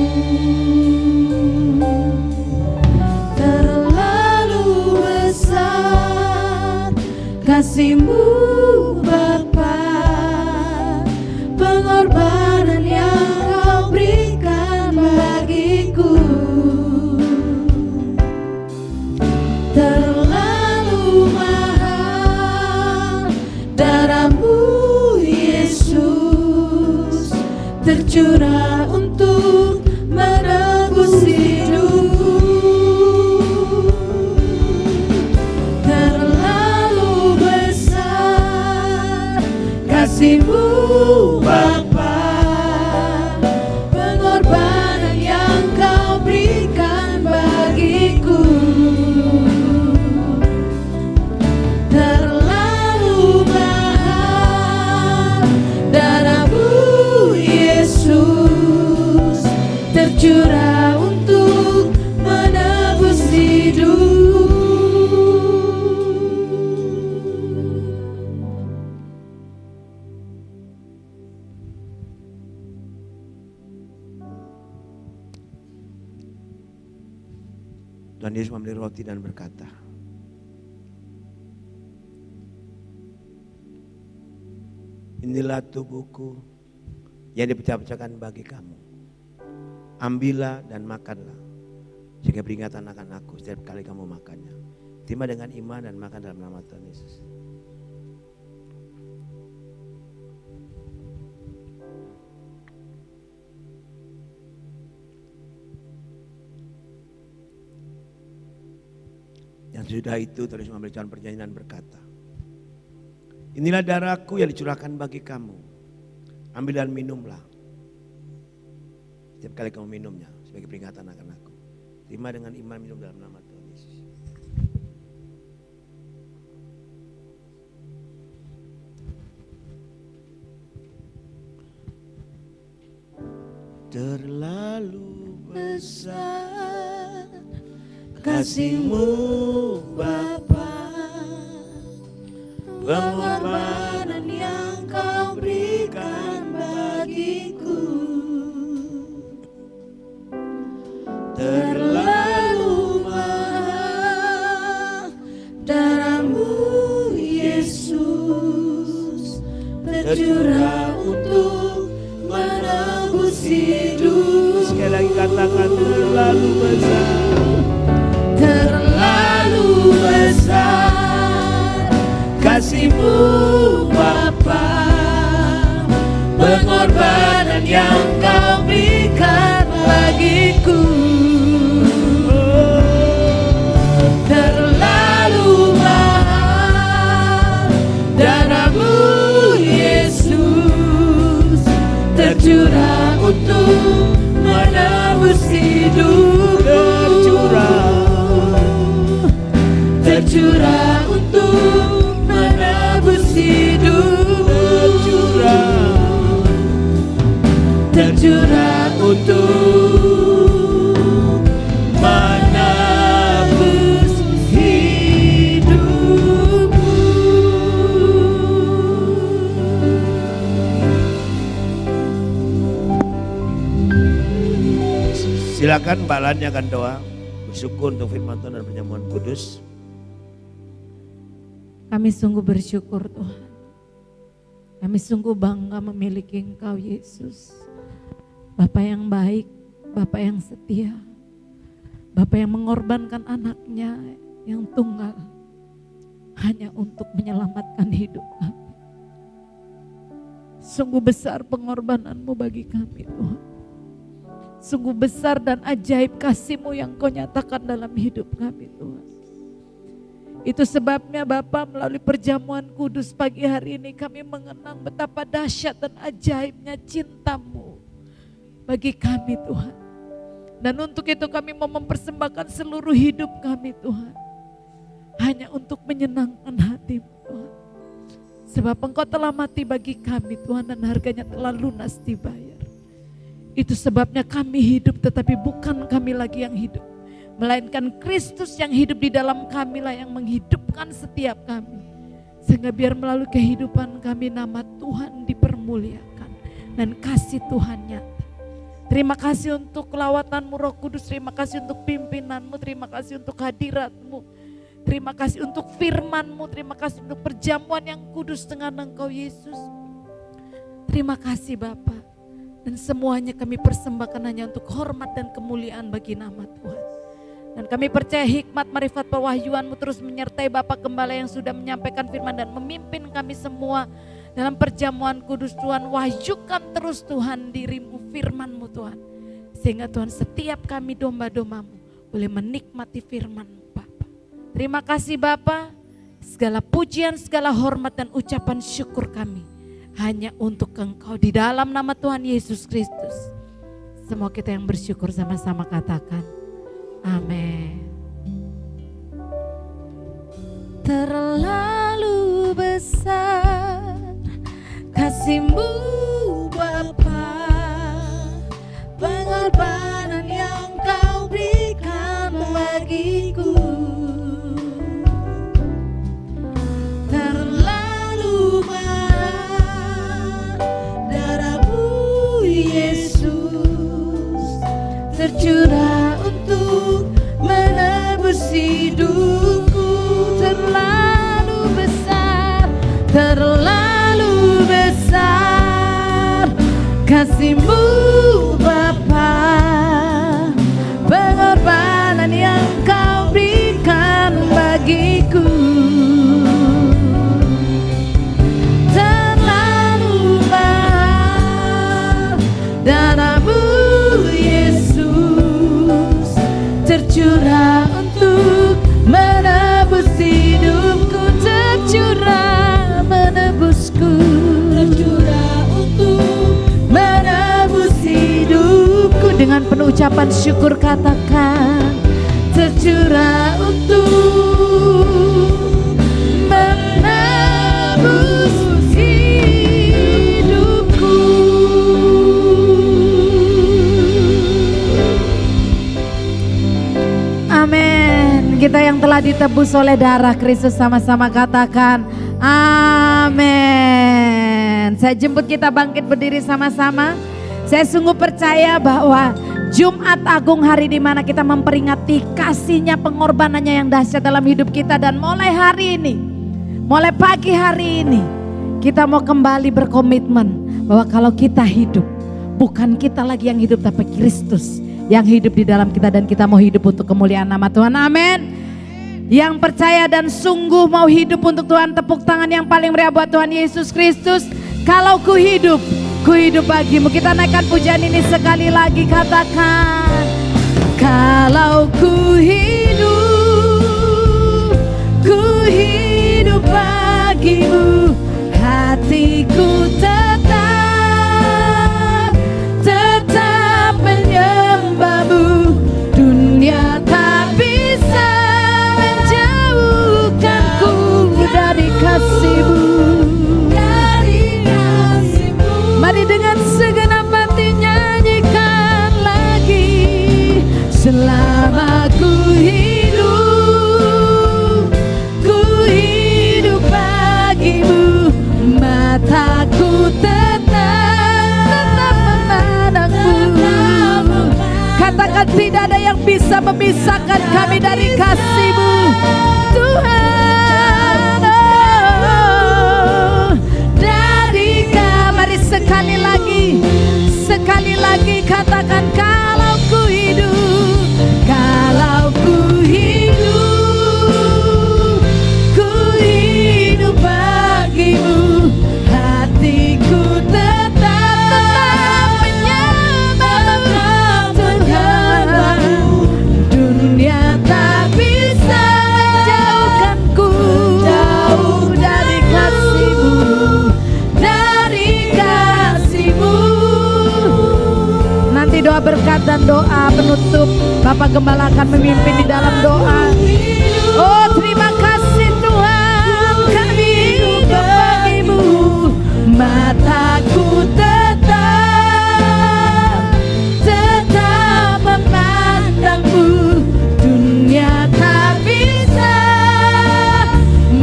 Terlalu besar kasih-Mu Bapa, pengorbanan yang Kau berikan bagiku. Terlalu mahal darah-Mu Yesus, tercurah untuk menebus hidupku. Terlalu besar kasih-Mu Bapa, pengorbanan yang Kau berikan bagiku. Terlalu mahal darah-Mu Yesus, tercurah untuk menebus hidupku. Tuhan Yesus mengambil roti dan berkata, inilah tubuhku yang dipecah-pecahkan bagi kamu. Ambillah dan makanlah sebagai peringatan akan aku setiap kali kamu makannya. Terima dengan iman dan makan dalam nama Tuhan Yesus. Yang sudah itu terus memberikan perjanjian berkata, inilah darahku yang dicurahkan bagi kamu. Ambil dan minumlah setiap kali kamu minumnya sebagai peringatan akan aku. Terima dengan iman minum dalam nama Tuhan Yesus. Terlalu besar kasih-Mu Bapa, pengorbanan yang Kau berikan bagiku. Terlalu mahal darah-Mu Yesus, tercurah untuk menebus hidup. Sekali lagi katakan terlalu besar. Terlalu besar kasih-Mu Bapa, pengorbanan yang Kau berikan bagiku. Terlalu mahal darah-Mu Yesus, tercurah untuk menebus hidupku. Tercurah untuk menebus hidup. Tercurah untuk menebus hidupku. Silakan Mbak Lani akan doa bersyukur untuk firman Tuhan dan perjamuan kudus. Kami sungguh bersyukur Tuhan. Kami sungguh bangga memiliki Engkau Yesus. Bapa yang baik, Bapa yang setia. Bapa yang mengorbankan anaknya yang tunggal hanya untuk menyelamatkan hidup kami. Sungguh besar pengorbanan-Mu bagi kami Tuhan. Sungguh besar dan ajaib kasih-Mu yang Kau nyatakan dalam hidup kami Tuhan. Itu sebabnya Bapa, melalui perjamuan kudus pagi hari ini kami mengenang betapa dahsyat dan ajaibnya cinta-Mu bagi kami Tuhan. Dan untuk itu kami mau mempersembahkan seluruh hidup kami Tuhan, hanya untuk menyenangkan hati-Mu Tuhan. Sebab Engkau telah mati bagi kami Tuhan, dan harganya telah lunas dibayar. Itu sebabnya kami hidup, tetapi bukan kami lagi yang hidup, melainkan Kristus yang hidup di dalam kamilah yang menghidupkan setiap kami. Sehingga biar melalui kehidupan kami nama Tuhan dipermuliakan dan kasih Tuhan nyata. Terima kasih untuk kelawatan-Mu Roh Kudus, terima kasih untuk pimpinan-Mu, terima kasih untuk hadirat-Mu, terima kasih untuk firman-Mu, terima kasih untuk perjamuan yang kudus dengan Engkau Yesus. Terima kasih Bapa, dan semuanya kami persembahkan hanya untuk hormat dan kemuliaan bagi nama Tuhan. Dan kami percaya hikmat, marifat, pewahyuan-Mu terus menyertai Bapak Gembala yang sudah menyampaikan firman dan memimpin kami semua dalam perjamuan kudus Tuhan. Wahyukan terus Tuhan diri-Mu, firman-Mu Tuhan. Sehingga Tuhan setiap kami domba-domba-Mu boleh menikmati firman-Mu Bapak. Terima kasih Bapak, segala pujian, segala hormat dan ucapan syukur kami hanya untuk Engkau di dalam nama Tuhan Yesus Kristus. Semua kita yang bersyukur sama-sama katakan amin. Terlalu besar kasih-Mu Bapa, pengorbanan yang Kau berikan bagiku. Terlalu mahal darah-Mu Yesus, tercurah untuk menebus hidupku. Terlalu besar, terlalu besar kasih-Mu Bapa, pengorbanan yang Kau berikan bagiku terlalu mahal. Darah-Mu Yesus tercurah untuk menebus hidupku, tercurah menebusku, tercurah untuk menebus hidupku. Dengan penuh ucapan syukur katakan, tercurah untuk menebus hidupku. Amin. Kita yang telah ditebus oleh darah Kristus sama-sama katakan amin. Saya jemput kita bangkit berdiri sama-sama. Saya sungguh percaya bahwa Jumat Agung hari di mana kita memperingati kasih-Nya, pengorbanannya yang dahsyat dalam hidup kita. Dan mulai hari ini, mulai pagi hari ini, kita mau kembali berkomitmen bahwa kalau kita hidup, bukan kita lagi yang hidup tapi Kristus yang hidup di dalam kita, dan kita mau hidup untuk kemuliaan nama Tuhan. Amin. Yang percaya dan sungguh mau hidup untuk Tuhan, tepuk tangan yang paling meriah buat Tuhan Yesus Kristus. Kalau ku hidup bagimu. Kita naikkan pujian ini sekali lagi, katakan, kalau ku hidup bagimu, hatiku tetap menyembah-Mu. Dunia tak bisa menjauhkanku dari kasih-Mu. Mari dengan segenap hati nyanyikan lagi. Selama ku hidup bagimu, mataku tetap memandang-Mu. Katakan, tidak ada yang bisa memisahkan kami dari kasih-Mu, Tuhan. Oh, dari Mari sekali lagi katakan, kalau ku hidup bagimu, hatiku tetap menyembah Tuhan. Dunia tak bisa menjauhkanku jauh dari kasih-Mu, dari kasih-Mu. Nanti doa berkat dan doa penutup, Bapak Gembala akan memimpin di dalam doa. Oh, terima kasih Tuhan, kami hidup bagimu, mataku tetap memandang-Mu. Dunia tak bisa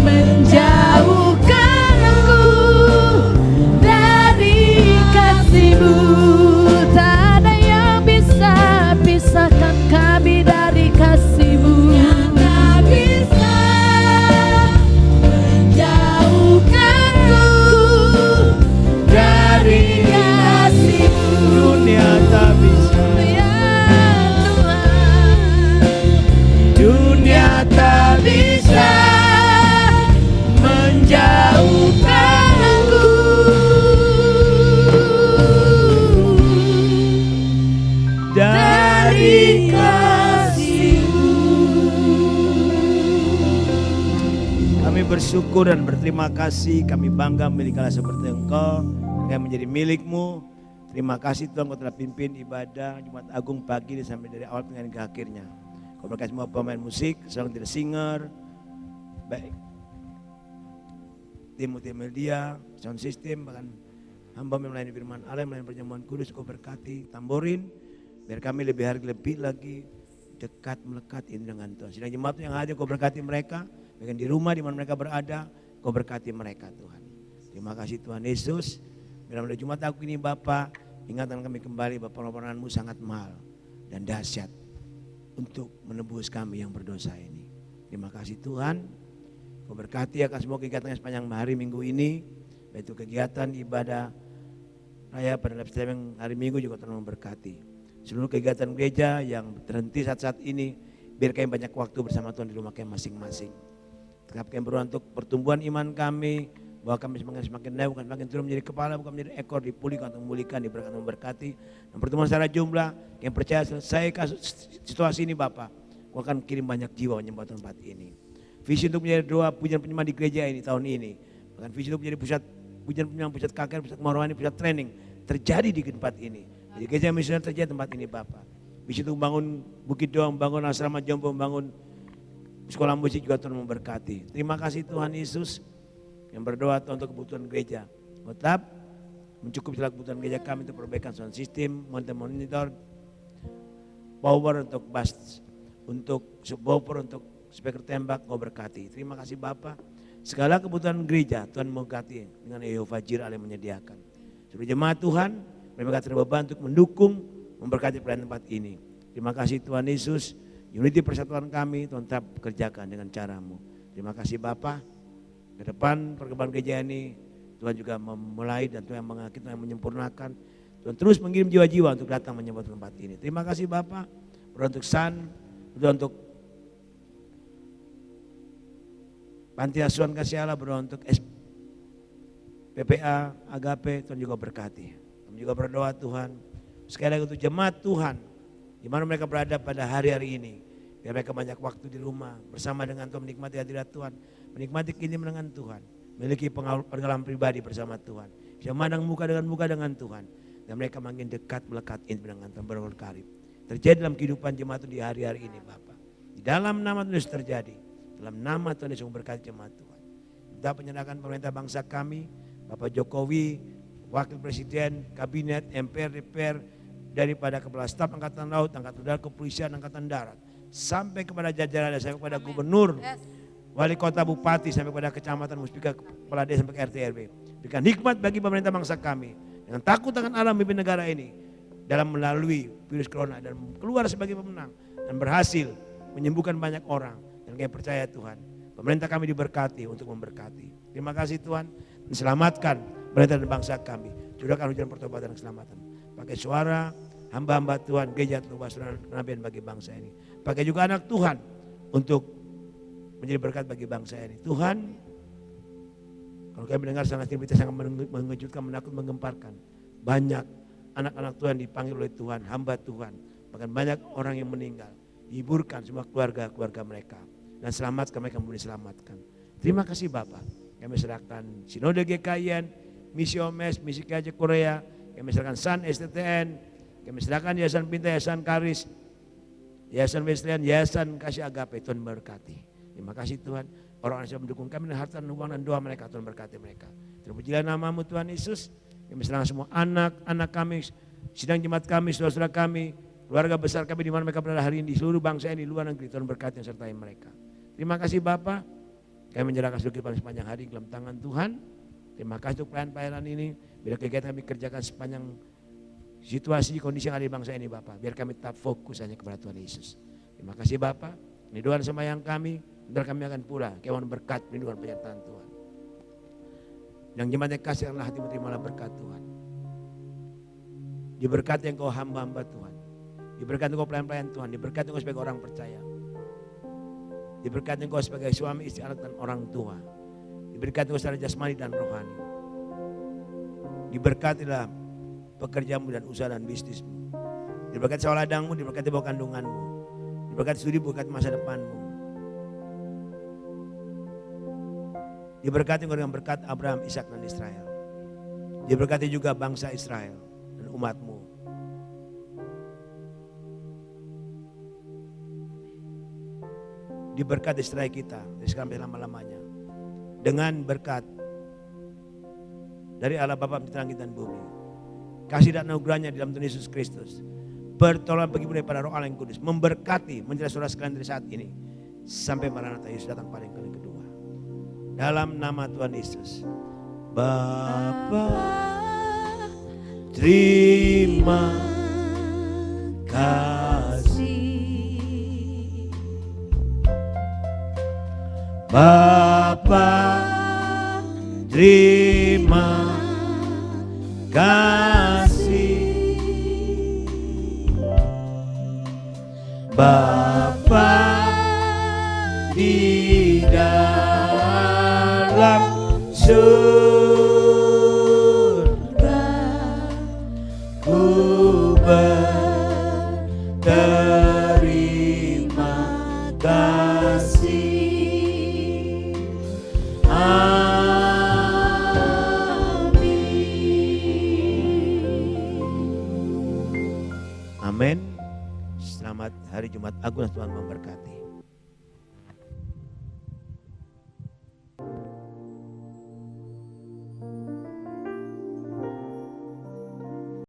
menjauhkanku dari kasih-Mu. Tak ada yang bisa pisahkan kami dari kasih-Mu. Tak bisa menjauhkanku dari kasih-Mu. Dunia tak bisa, Ya Tuhan, dunia tak bisa menjauhkanku dari kasih-Mu. Kami bersyukur dan berterima kasih, kami bangga memilikilah seperti Engkau, yang menjadi milik-Mu. Terima kasih Tuhan, Kau telah pimpin ibadah Jumat Agung pagi ini sampai dari awal hingga ke akhirnya. Kau berkati semua pemain musik, sound singer, baik tim multimedia, sound system, bahkan hamba melayani firman Allah, melayani perjamuan kudus. Kau berkati tamborin, biar kami lebih lagi dekat melekat ini dengan Tuhan. Sidang jemaat yang hadir, Kau berkati mereka, bahkan di rumah di mana mereka berada, Kau berkati mereka Tuhan. Terima kasih Tuhan Yesus. Dalam Jumat Agung ini Bapa, ingatkan kami kembali bahwa pengorbanan-Mu sangat mahal dan dahsyat untuk menebus kami yang berdosa ini. Terima kasih Tuhan. Kau berkati akan semua kegiatan sepanjang hari Minggu ini, yaitu kegiatan ibadah raya pada live streaming hari Minggu juga Tuhan memberkati. Seluruh kegiatan gereja yang terhenti saat-saat ini, biar kami banyak waktu bersama Tuhan di rumah kami masing-masing. Tetap kami berdoa untuk pertumbuhan iman kami, bahwa kami semakin naik, bukan semakin turun menjadi kepala, bukan menjadi ekor, dipulihkan, memulihkan, diberkati, memberkati. Dan pertemuan secara jumlah, yang percaya selesai kasus situasi ini Bapak, Kau akan kirim banyak jiwa menyembah tempat ini. Visi untuk menjadi doa pujian penyembah di gereja ini tahun ini. Bahkan visi untuk menjadi pusat pujian penyembah, pusat KKR, pusat merohani, pusat training terjadi di tempat ini. Jadi gereja misioner terjadi di tempat ini Bapak. Visi untuk membangun Bukit Doang, membangun asrama Jombo, membangun sekolah musik juga Tuhan memberkati. Terima kasih Tuhan Yesus yang berdoa Tuhan untuk kebutuhan gereja. Tetap mencukupi segala kebutuhan gereja kami untuk perbaikan sound system, monitor, power untuk bass, untuk subwoofer, untuk speaker tembak, Kau berkati. Terima kasih Bapa. Segala kebutuhan gereja Tuhan memberkati dengan Yehova Jireh yang menyediakan. Seluruh jemaat Tuhan, mereka terbeban untuk mendukung, memberkati pelayanan tempat ini. Terima kasih Tuhan Yesus, unity persatuan kami Tuhan tetap kerjakan dengan cara-Mu. Terima kasih Bapa. Ke depan perkembangan gereja ini Tuhan juga memulai dan Tuhan yang menyempurnakan. Tuhan terus mengirim jiwa-jiwa untuk datang menyembah tempat ini. Terima kasih Bapa. Berdoa untuk San, berdoa untuk Panti Asuhan Kasih Allah, berdoa untuk PPA, Agape, Tuhan juga berkati. Kami juga berdoa Tuhan, sekali lagi untuk jemaat Tuhan, di mana mereka berada pada hari-hari ini. Biar mereka banyak waktu di rumah, bersama dengan Tuhan, menikmati hadirat Tuhan, menikmati kenyamanan Tuhan, memiliki pengalaman pribadi bersama Tuhan. Bisa memandang muka dengan Tuhan. Dan mereka makin dekat, melekat dengan Tuhan, berkarib. Terjadi dalam kehidupan jemaat di hari-hari ini Bapak. Di dalam nama Tuhan Yesus terjadi. Dalam nama Tuhan Yesus berkati jemaat Tuhan. Kita penyerahkan pemerintah bangsa kami, Bapak Jokowi, Wakil Presiden, Kabinet, MPR, DPR, daripada Kepala Staf Angkatan Laut, Angkatan Udara, Kepolisian, Angkatan Darat, sampai kepada jajaran, sampai kepada Gubernur, Wali Kota, Bupati, sampai kepada Kecamatan, Muspika, Kepala Desa, sampai ke RT RW. Berikan hikmat bagi pemerintah bangsa kami, dengan takut akan Allah memimpin negara ini, dalam melalui virus corona, dan keluar sebagai pemenang, dan berhasil menyembuhkan banyak orang. Dan kami percaya Tuhan, pemerintah kami diberkati untuk memberkati. Terima kasih Tuhan, dan selamatkan pemerintah dan bangsa kami. Curahkan hujan pertobatan dan keselamatan. Pakai suara hamba-hamba Tuhan, gereja Tuhan, kenabian bagi bangsa ini. Pakai juga anak Tuhan untuk menjadi berkat bagi bangsa ini. Tuhan, kalau kami mendengar sangat berita sangat mengejutkan, menakut, menggemparkan. Banyak anak-anak Tuhan dipanggil oleh Tuhan, hamba Tuhan. Bahkan banyak orang yang meninggal. Hiburkan semua keluarga-keluarga mereka. Dan selamatkan mereka, boleh selamatkan. Terima kasih Bapak. Kami serahkan Sinode GKIN, Misi OMS, Misi KJ Korea, kami serahkan SAN STTN, kami serahkan Yayasan Pinta, Yayasan Karis, Yayasan Wesleyan, Yayasan Kasih Agape. Tuhan berkati. Terima kasih Tuhan. Orang-orang yang mendukung kami dengan harta, uang dan doa mereka, Tuhan berkati mereka. Terpujilah nama-Mu Tuhan Yesus. Kami serahkan semua anak-anak kami, sidang jemaat kami, saudara-saudara kami, keluarga besar kami di mana mereka berada hari ini, di seluruh bangsa ini, luar negeri. Tuhan berkati dan sertai mereka. Terima kasih Bapa. Kami menyerahkan seluruh kehidupan sepanjang hari dalam tangan Tuhan. Terima kasih untuk pelayanan ini. Bila kegiatan kami kerjakan sepanjang situasi, kondisi yang ada di bangsa ini Bapak. Biar kami tetap fokus hanya kepada Tuhan Yesus. Terima kasih Bapak. Ini doa sembahyang kami. Bentar kami akan pula. Kewan berkat, perlindungan penyertaan Tuhan. Yang jemaat yang kasih Allah hatimu, terimalah berkat Tuhan. Diberkati engkau hamba-hamba Tuhan. Diberkati engkau pelayan-pelayan Tuhan. Diberkati engkau sebagai orang percaya. Diberkati engkau sebagai suami, istri, anak dan orang tua. Diberkati engkau secara jasmani dan rohani. Diberkatilah pekerjaanmu dan usaha dan bisnismu. Diberkati sekolah ladangmu, diberkati bawah kandunganmu. Diberkati studi, diberkati masa depanmu. Diberkati engkau dengan berkat Abraham, Ishak dan Israel. Diberkati juga bangsa Israel dan umatmu. Diberkati Israel kita dari sekarang sampai lama-lamanya. Dengan berkat dari Allah Bapa pencipta langit dan bumi. Kasih dan anugerahnya di dalam Tuhan Yesus Kristus. Pertolongan bagi para roh Allah yang kudus. Memberkati menjelaskan saudara sekalian dari saat ini. Sampai Maranatha Yesus datang pada yang kali kedua. Dalam nama Tuhan Yesus. Bapa, terima kasih. Bapa, terima kasih. di dalam surga ku berterima kasih. Amin. Selamat hari Jumat Agung, Tuhan memberkati.